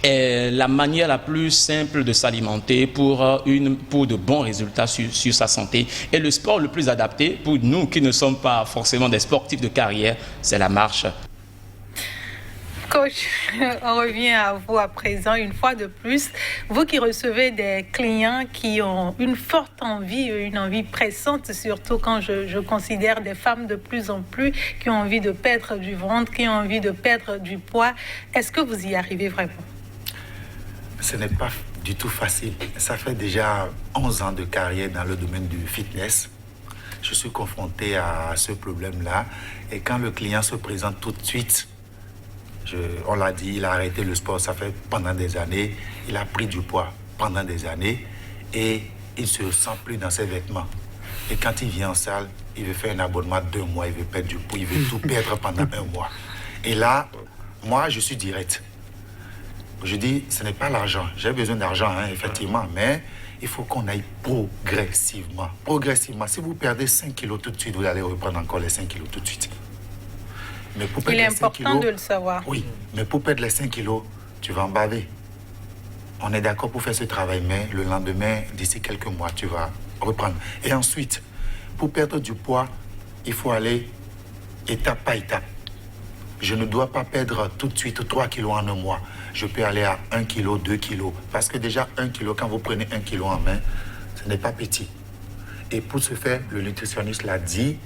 est la manière la plus simple de s'alimenter pour de bons résultats sur sa santé. Et le sport le plus adapté pour nous qui ne sommes pas forcément des sportifs de carrière, c'est la marche. Coach, on revient à vous à présent une fois de plus. Vous qui recevez des clients qui ont une forte envie, une envie pressante, surtout quand je considère des femmes de plus en plus qui ont envie de perdre du ventre, qui ont envie de perdre du poids. Est-ce que vous y arrivez vraiment? Ce n'est pas du tout facile. Ça fait déjà 11 ans de carrière dans le domaine du fitness. Je suis confronté à ce problème-là. Et quand le client se présente tout de suite, on l'a dit, il a arrêté le sport, ça fait pendant des années. Il a pris du poids pendant des années et il ne se sent plus dans ses vêtements. Et quand il vient en salle, il veut faire un abonnement de 2 mois, il veut perdre du poids, il veut tout perdre pendant 1 mois. Et là, moi, je suis direct. Je dis, ce n'est pas l'argent. J'ai besoin d'argent, effectivement, mais il faut qu'on aille progressivement. Progressivement. Si vous perdez 5 kilos tout de suite, vous allez reprendre encore les 5 kilos tout de suite. Mais pour perdre il est les 5 important kilos, de le savoir. Oui, mais pour perdre les 5 kilos, tu vas en baver. On est d'accord pour faire ce travail, mais le lendemain, d'ici quelques mois, tu vas reprendre. Et ensuite, pour perdre du poids, il faut aller étape par étape. Je ne dois pas perdre tout de suite 3 kilos en 1 mois. Je peux aller à 1 kilo, 2 kilos. Parce que déjà, 1 kilo, quand vous prenez 1 kilo en main, ce n'est pas petit. Et pour ce faire, le nutritionniste l'a dit,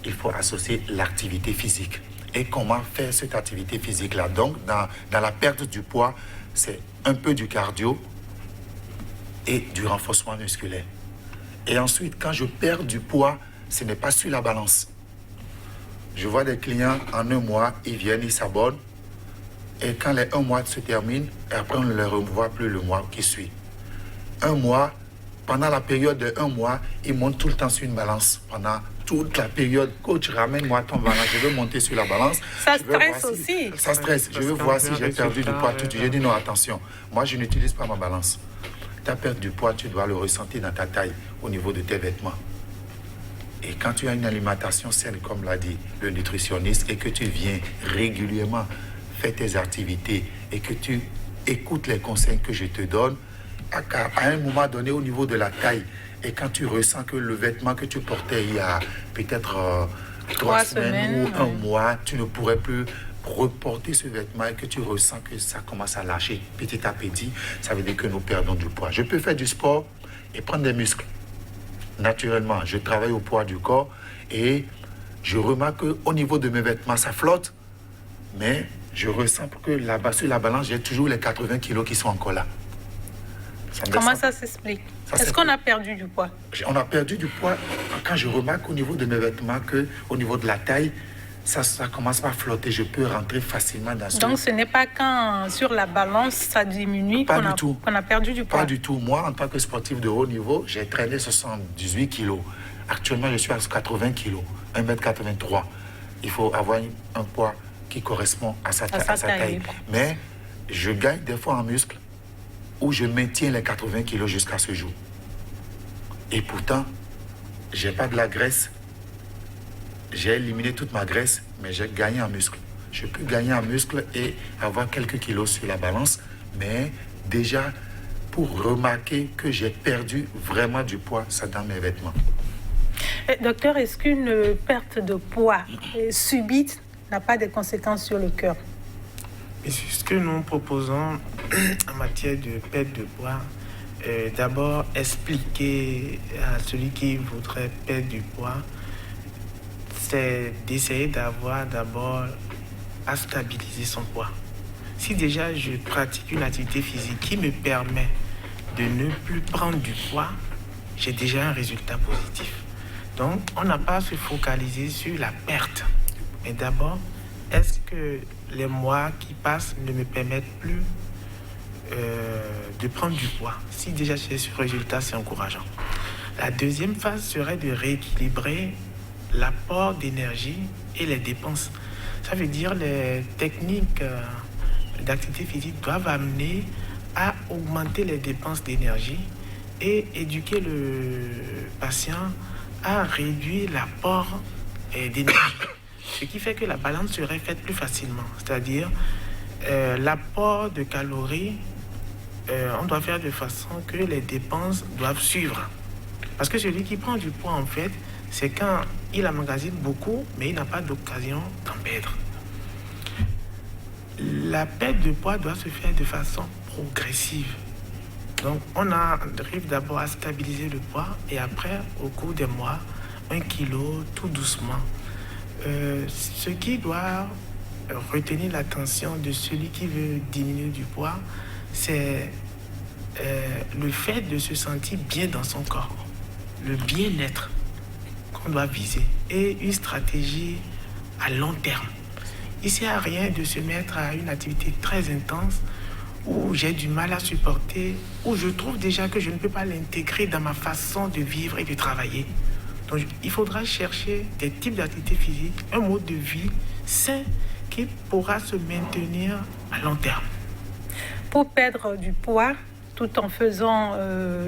il faut associer l'activité physique. Et comment faire cette activité physique-là? Donc, dans la perte du poids, c'est un peu du cardio et du renforcement musculaire. Et ensuite, quand je perds du poids, ce n'est pas sur la balance. Je vois des clients, en 1 mois, ils viennent, ils s'abonnent. Et quand les 1 mois se terminent, et après on ne les revoit plus le mois qui suit. 1 mois, pendant la période de 1 mois, ils montent tout le temps sur une balance. Pendant toute la période, coach, ramène-moi ton balance, je veux monter sur la balance. Ça stresse aussi. Ça stresse, je veux voir si j'ai perdu du poids. J'ai dit non, attention, moi je n'utilise pas ma balance. Ta perte du poids, tu dois le ressentir dans ta taille, au niveau de tes vêtements. Et quand tu as une alimentation saine, comme l'a dit le nutritionniste, et que tu viens régulièrement faire tes activités et que tu écoutes les conseils que je te donne, à un moment donné, au niveau de la taille, et quand tu ressens que le vêtement que tu portais il y a peut-être 3 semaines ou 1 mois, tu ne pourrais plus reporter ce vêtement et que tu ressens que ça commence à lâcher petit à petit, ça veut dire que nous perdons du poids. Je peux faire du sport et prendre des muscles. Naturellement, je travaille au poids du corps et je remarque qu'au niveau de mes vêtements, ça flotte, mais je ressens que là-bas, sur la balance, j'ai toujours les 80 kilos qui sont encore là. Comment ça s'explique? Est-ce qu'on a perdu du poids? On a perdu du poids quand je remarque au niveau de mes vêtements qu'au niveau de la taille, ça commence à flotter. Je peux rentrer facilement dans ce... Donc ce n'est pas quand sur la balance ça diminue qu'on a perdu du poids? Pas du tout. Moi, en tant que sportif de haut niveau, j'ai traîné 78 kilos. Actuellement, je suis à 80 kilos, 1m83. Il faut avoir un poids qui correspond à sa taille. Mais je gagne des fois en muscle où je maintiens les 80 kilos jusqu'à ce jour. Et pourtant, je n'ai pas de la graisse. J'ai éliminé toute ma graisse, mais j'ai gagné en muscle. Je peux gagner en muscle et avoir quelques kilos sur la balance, mais déjà, pour remarquer que j'ai perdu vraiment du poids, c'est dans mes vêtements. Docteur, est-ce qu'une perte de poids subite n'a pas de conséquences sur le cœur? Et ce que nous proposons en matière de perte de poids, d'abord expliquer à celui qui voudrait perdre du poids, c'est d'essayer d'avoir d'abord à stabiliser son poids. Si déjà je pratique une activité physique qui me permet de ne plus prendre du poids, j'ai déjà un résultat positif. Donc, on n'a pas à se focaliser sur la perte. Mais d'abord, est-ce que les mois qui passent ne me permettent plus de prendre du poids? Si déjà j'ai ce résultat, c'est encourageant. La deuxième phase serait de rééquilibrer l'apport d'énergie et les dépenses. Ça veut dire les techniques d'activité physique doivent amener à augmenter les dépenses d'énergie et éduquer le patient à réduire l'apport d'énergie. Ce qui fait que la balance serait faite plus facilement. C'est-à-dire l'apport de calories, on doit faire de façon que les dépenses doivent suivre. Parce que celui qui prend du poids, en fait, c'est quand il emmagasine beaucoup, mais il n'a pas d'occasion d'en perdre. La perte de poids doit se faire de façon progressive. Donc, on arrive d'abord à stabiliser le poids et après, au cours des mois, 1 kilo, tout doucement. Ce qui doit retenir l'attention de celui qui veut diminuer du poids, c'est le fait de se sentir bien dans son corps, le bien-être qu'on doit viser et une stratégie à long terme. Il ne sert à rien de se mettre à une activité très intense où j'ai du mal à supporter, où je trouve déjà que je ne peux pas l'intégrer dans ma façon de vivre et de travailler. Donc, il faudra chercher des types d'activités physiques, un mode de vie sain qui pourra se maintenir à long terme. Pour perdre du poids, tout en faisant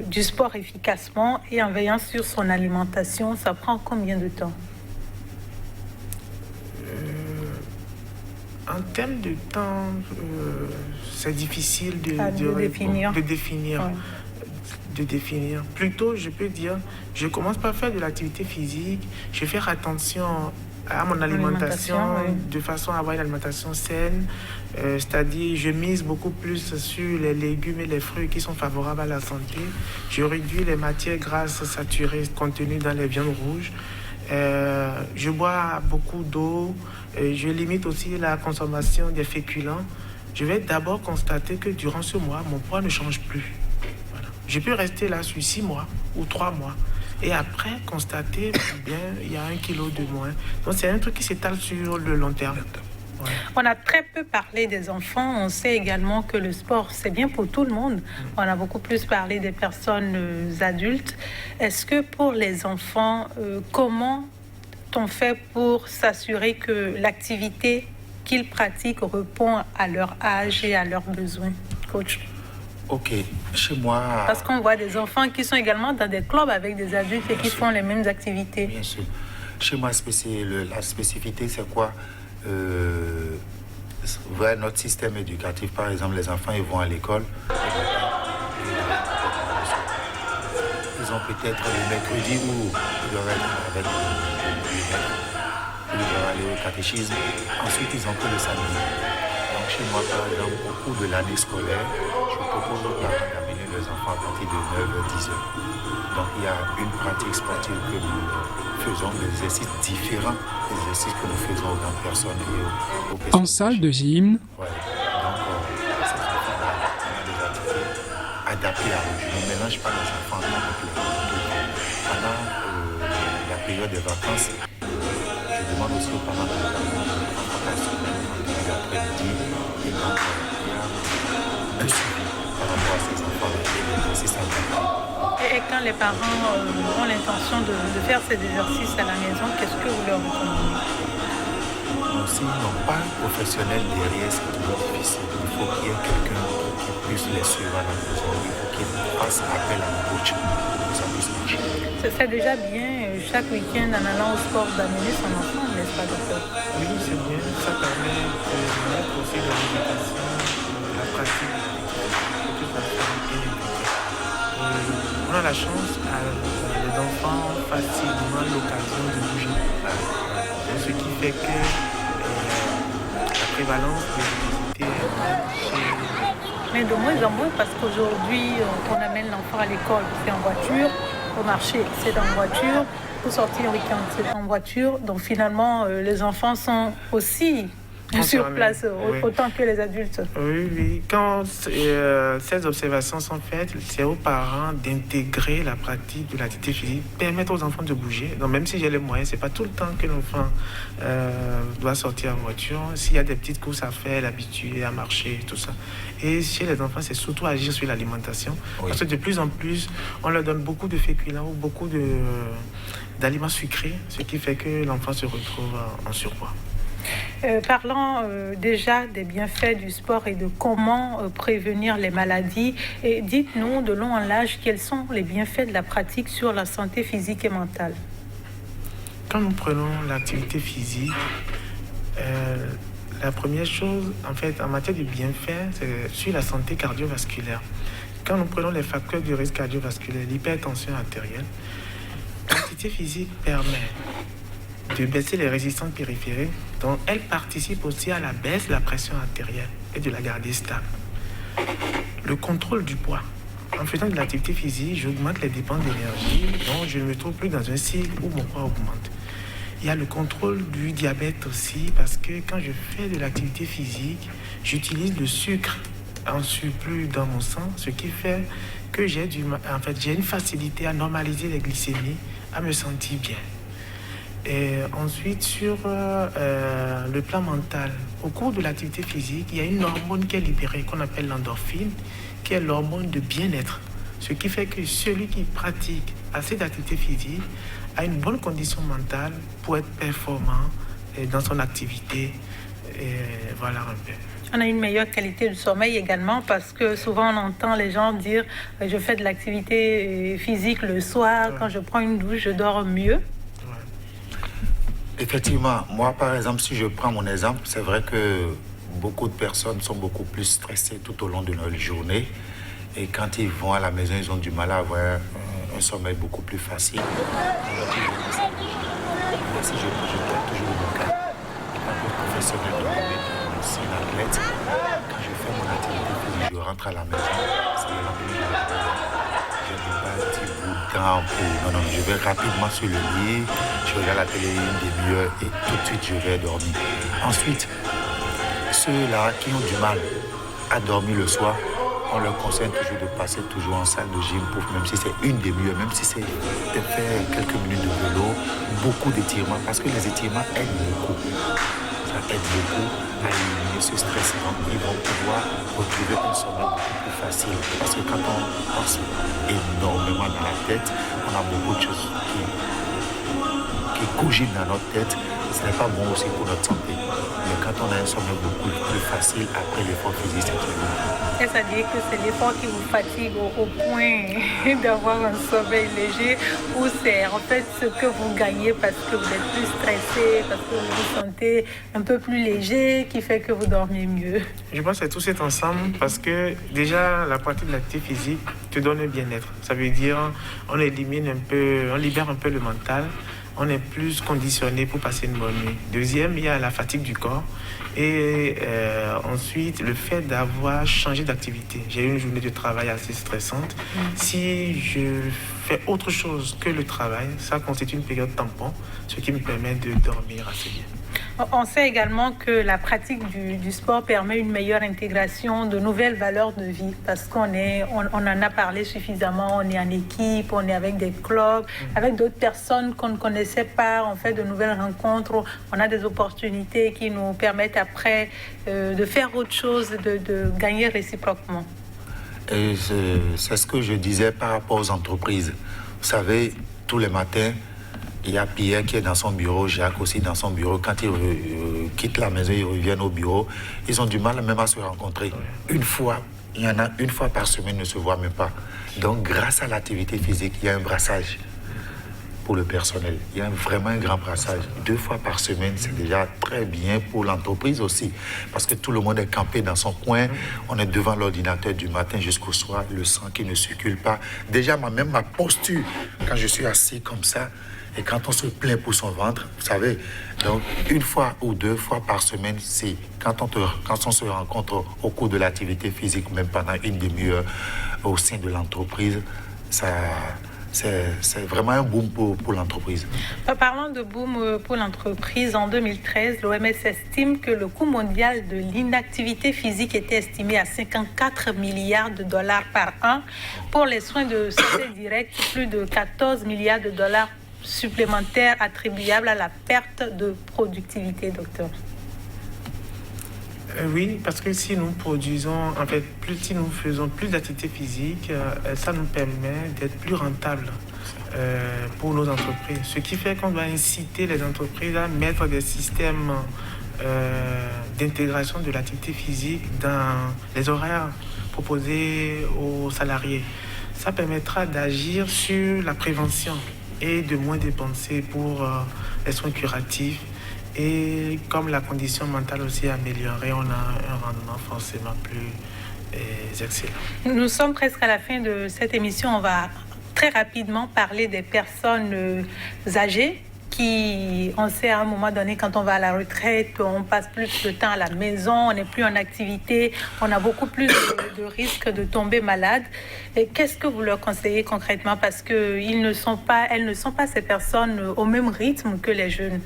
du sport efficacement et en veillant sur son alimentation, ça prend combien de temps? En termes de temps, c'est difficile de définir. Ouais. De définir. Plutôt, je peux dire, je commence par faire de l'activité physique, je vais faire attention à mon alimentation de façon à avoir une alimentation saine, c'est-à-dire je mise beaucoup plus sur les légumes et les fruits qui sont favorables à la santé. Je réduis les matières grasses saturées contenues dans les viandes rouges. Je bois beaucoup d'eau. Je limite aussi la consommation des féculents. Je vais d'abord constater que durant ce mois, mon poids ne change plus. Voilà. Je peux rester là sur 6 mois ou 3 mois. Et après, constater, bien, il y a 1 kilo de moins. Donc, c'est un truc qui s'étale sur le long terme. Ouais. On a très peu parlé des enfants. On sait également que le sport, c'est bien pour tout le monde. On a beaucoup plus parlé des personnes adultes. Est-ce que pour les enfants, comment on fait pour s'assurer que l'activité qu'ils pratiquent répond à leur âge et à leurs besoins, coach? Ok, chez moi... Parce qu'on voit des enfants qui sont également dans des clubs avec des adultes et qui font les mêmes activités. Bien sûr. Chez moi, la spécificité, c'est quoi? Vers notre système éducatif, par exemple, les enfants, ils vont à l'école. Ils ont peut-être le mercredi où ils doivent être avec ils doivent aller au catéchisme. Ensuite, ils ont que le samedi. Donc, chez moi, par exemple, au cours de l'année scolaire, je propose aux parents d'amener les enfants à partir de 9h-10h. Donc, il y a une pratique sportive que nous faisons, des exercices différents des exercices que nous faisons aux grandes personnes et aux personnes. En salle de gym. Ouais. Donc, ces enfants-là, on a des activités adaptées à eux. Je ne mélange pas les enfants avec les adultes. Pendant la période des vacances, je demande aussi aux parents de la semaine, en début d'après-midi, et donc il y a un suivi par rapport à ces enfants-là et les exercices adaptés. Et quand les parents ont l'intention de faire ces exercices à la maison, qu'est-ce que vous leur recommandez? S'ils n'ont pas un professionnel derrière, c'est toujours difficile. Il faut qu'il y ait quelqu'un qui puisse les suivre à la maison. Il faut qu'il fasse appel à un coach pour que ça puisse marcher. C'est déjà bien, chaque week-end, en allant au sport, d'amener son enfant, n'est-ce pas, docteur? Oui, c'est bien. Ça permet de mettre aussi la méditation, la pratique, de toute façon bien impliquée. On a la chance, les enfants ont facilement l'occasion de bouger. Ce qui fait que la prévalence de l'obésité est chez... Mais de moins en moins, parce qu'aujourd'hui, on amène l'enfant à l'école, c'est en voiture, au marché, c'est en voiture, pour sortir en week-end, c'est en voiture. Donc finalement, les enfants sont aussi Sur place, autant que les adultes. Oui. Quand ces observations sont faites, c'est aux parents d'intégrer la pratique de l'activité physique, permettre aux enfants de bouger. Donc même si j'ai les moyens, c'est pas tout le temps que l'enfant doit sortir en voiture. S'il y a des petites courses à faire, l'habituer à marcher, tout ça. Et chez les enfants, c'est surtout agir sur l'alimentation. Oui. Parce que de plus en plus, on leur donne beaucoup de féculents ou beaucoup d'aliments sucrés, ce qui fait que l'enfant se retrouve en surpoids. Parlant déjà des bienfaits du sport et de comment prévenir les maladies, et dites-nous de long en large quels sont les bienfaits de la pratique sur la santé physique et mentale. Quand nous prenons l'activité physique, la première chose, en fait, en matière de bienfaits, c'est sur la santé cardiovasculaire. Quand nous prenons les facteurs de risque cardiovasculaire, l'hypertension artérielle, l'activité physique permet de baisser les résistances périphériques, donc elle participe aussi à la baisse de la pression artérielle et de la garder stable. Le contrôle du poids. En faisant de l'activité physique, j'augmente les dépenses d'énergie, donc je ne me trouve plus dans un cycle où mon poids augmente. Il y a le contrôle du diabète aussi, parce que quand je fais de l'activité physique, j'utilise le sucre en surplus dans mon sang, ce qui fait que j'ai une facilité à normaliser les glycémies, à me sentir bien. Et ensuite, sur le plan mental, au cours de l'activité physique, il y a une hormone qui est libérée, qu'on appelle l'endorphine, qui est l'hormone de bien-être. Ce qui fait que celui qui pratique assez d'activité physique a une bonne condition mentale pour être performant dans son activité. Et voilà un peu. On a une meilleure qualité du sommeil également, parce que souvent on entend les gens dire « je fais de l'activité physique le soir, quand je prends une douche, je dors mieux ». Effectivement, moi par exemple, si je prends mon exemple, c'est vrai que beaucoup de personnes sont beaucoup plus stressées tout au long de leur journée, et quand ils vont à la maison, ils ont du mal à avoir un sommeil beaucoup plus facile. Si je prends toujours mon cas, en tant que professionnel de mon métier, aussi un athlète, quand je fais mon activité physique, je rentre à la maison, c'est le lendemain, je ne vais pas dire temps pour... Non, je vais rapidement sur le lit, je regarde la télé une demi-heure et tout de suite je vais dormir. Ensuite, ceux-là qui ont du mal à dormir le soir, on leur conseille toujours de passer toujours en salle de gym, même si c'est une demi-heure, même si c'est de faire quelques minutes de vélo, beaucoup d'étirements, parce que les étirements aident beaucoup. Ça aide beaucoup à éliminer ce stress. Donc, ils vont pouvoir retrouver un sommeil beaucoup plus facile. Parce que quand on pense énormément dans la tête, on a beaucoup de choses qui cogitent dans notre tête. Ce n'est pas bon aussi pour notre santé. Mais quand on a un sommeil beaucoup plus facile, après l'effort physique, c'est très bon. Est-ce à dire que c'est l'effort qui vous fatigue au point d'avoir un sommeil léger, ou c'est en fait ce que vous gagnez parce que vous êtes plus stressé, parce que vous vous sentez un peu plus léger, qui fait que vous dormez mieux? Je pense que c'est tout cet ensemble, parce que déjà la pratique de l'activité physique te donne un bien-être. Ça veut dire on libère un peu le mental. On est plus conditionné pour passer une bonne nuit. Deuxième, il y a la fatigue du corps. Et ensuite, le fait d'avoir changé d'activité. J'ai eu une journée de travail assez stressante. Si je fais autre chose que le travail, ça constitue une période tampon, ce qui me permet de dormir assez bien. On sait également que la pratique du sport permet une meilleure intégration de nouvelles valeurs de vie, parce qu'on en a parlé suffisamment, on est en équipe, on est avec des clubs, avec d'autres personnes qu'on ne connaissait pas, on fait de nouvelles rencontres, on a des opportunités qui nous permettent après de faire autre chose, de gagner réciproquement. Et c'est ce que je disais par rapport aux entreprises. Vous savez, tous les matins, il y a Pierre qui est dans son bureau, Jacques aussi dans son bureau. Quand ils quittent la maison, ils reviennent au bureau. Ils ont du mal même à se rencontrer. Une fois, il y en a une fois par semaine, ils ne se voient même pas. Donc, grâce à l'activité physique, il y a un brassage pour le personnel. Il y a vraiment un grand brassage. 2 fois par semaine, c'est déjà très bien pour l'entreprise aussi. Parce que tout le monde est campé dans son coin. On est devant l'ordinateur du matin jusqu'au soir. Le sang qui ne circule pas. Déjà, même ma posture, quand je suis assis comme ça, et quand on se plaint pour son ventre, vous savez, donc 1 fois ou 2 fois par semaine, c'est quand on se rencontre au cours de l'activité physique, même pendant une demi-heure au sein de l'entreprise, ça c'est vraiment un boom pour l'entreprise. Parlant de boom pour l'entreprise, en 2013, l'OMS estime que le coût mondial de l'inactivité physique était estimé à 54 milliards de dollars par an. Pour les soins de santé directe, plus de 14 milliards de dollars supplémentaires attribuables à la perte de productivité, docteur. Oui, parce que si nous produisons, en fait, si nous faisons plus d'activité physique, ça nous permet d'être plus rentables pour nos entreprises. Ce qui fait qu'on doit inciter les entreprises à mettre des systèmes d'intégration de l'activité physique dans les horaires proposés aux salariés. Ça permettra d'agir sur la prévention et de moins dépenser pour les soins curatifs. Et comme la condition mentale aussi est améliorée, on a un rendement forcément plus excellent. Nous sommes presque à la fin de cette émission. On va très rapidement parler des personnes âgées qui, on sait à un moment donné, quand on va à la retraite, on passe plus de temps à la maison, on n'est plus en activité, on a beaucoup plus de risques de tomber malade. Et qu'est-ce que vous leur conseillez concrètement? Parce qu'elles ne sont pas ces personnes au même rythme que les jeunes.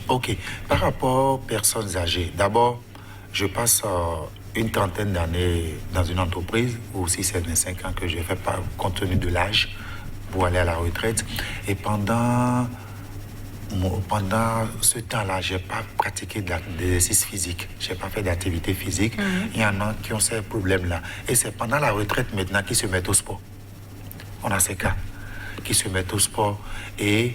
Ok. Par rapport aux personnes âgées, d'abord, je passe une trentaine d'années dans une entreprise, ou si c'est 25 ans que je fais pas compte tenu de l'âge pour aller à la retraite. Et pendant ce temps-là, je n'ai pas pratiqué d'exercice physique. Je n'ai pas fait d'activité physique. Il y en a qui ont ces problèmes-là. Et c'est pendant la retraite maintenant qu'ils se mettent au sport. On a ces cas qui se mettent au sport. Et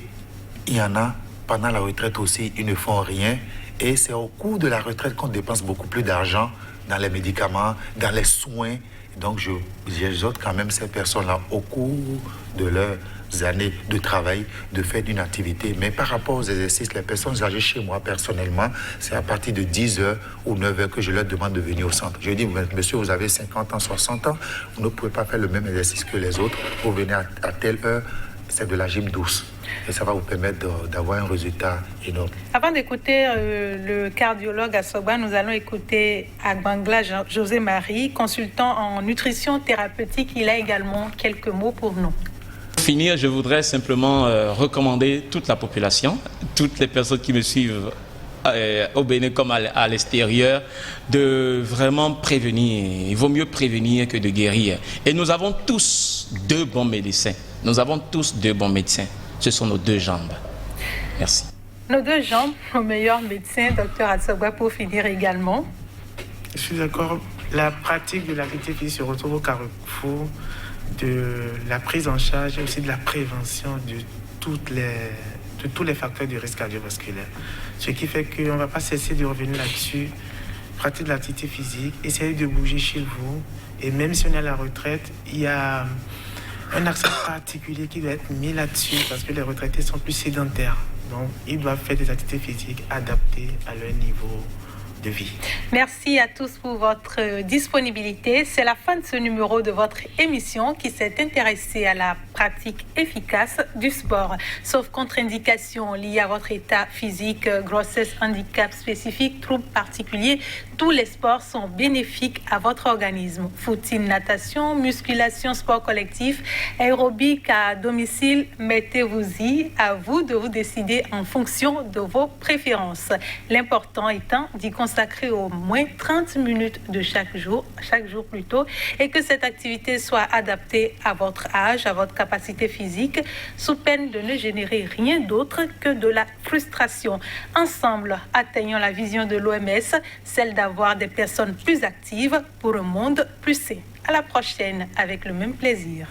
il y en a pendant la retraite aussi, ils ne font rien. Et c'est au cours de la retraite qu'on dépense beaucoup plus d'argent dans les médicaments, dans les soins. Donc, j'exhorte quand même ces personnes-là au cours de leurs années de travail, de faire une activité. Mais par rapport aux exercices, les personnes âgées chez moi, personnellement, c'est à partir de 10h ou 9h que je leur demande de venir au centre. Je dis, monsieur, vous avez 50 ans, 60 ans, vous ne pouvez pas faire le même exercice que les autres. Vous venez à telle heure, c'est de la gym douce. Et ça va vous permettre d'avoir un résultat énorme. Avant d'écouter le cardiologue Asogba, nous allons écouter Agbangla José-Marie, consultant en nutrition thérapeutique. Il a également quelques mots pour nous. Pour finir, je voudrais simplement recommander toute la population, toutes les personnes qui me suivent au Bénin comme à l'extérieur, de vraiment prévenir. Il vaut mieux prévenir que de guérir. Et nous avons tous deux bons médecins. Nous avons tous deux bons médecins. Ce sont nos deux jambes. Merci. Nos deux jambes, nos meilleurs médecins, docteur Asogba, pour finir également. Je suis d'accord. La pratique de l'activité physique se retrouve au carrefour de la prise en charge et aussi de la prévention de tous les facteurs de risque cardiovasculaire. Ce qui fait qu'on ne va pas cesser de revenir là-dessus. Pratique de l'activité physique, essayez de bouger chez vous. Et même si on est à la retraite, il y a un accent particulier qui doit être mis là-dessus parce que les retraités sont plus sédentaires. Donc, ils doivent faire des activités physiques adaptées à leur niveau de vie. Merci à tous pour votre disponibilité. C'est la fin de ce numéro de votre émission qui s'est intéressée à la pratique efficace du sport. Sauf contre-indication liée à votre état physique, grossesse, handicap spécifique, troubles particuliers, tous les sports sont bénéfiques à votre organisme. Footing, natation, musculation, sport collectif, aérobic à domicile, mettez-vous-y. À vous de vous décider en fonction de vos préférences. L'important étant d'y consacrer au moins 30 minutes de chaque jour plutôt, et que cette activité soit adaptée à votre âge, à votre capacité physique, sous peine de ne générer rien d'autre que de la frustration. Ensemble, atteignons la vision de l'OMS, celle d'avoir des personnes plus actives pour un monde plus sain. À la prochaine avec le même plaisir.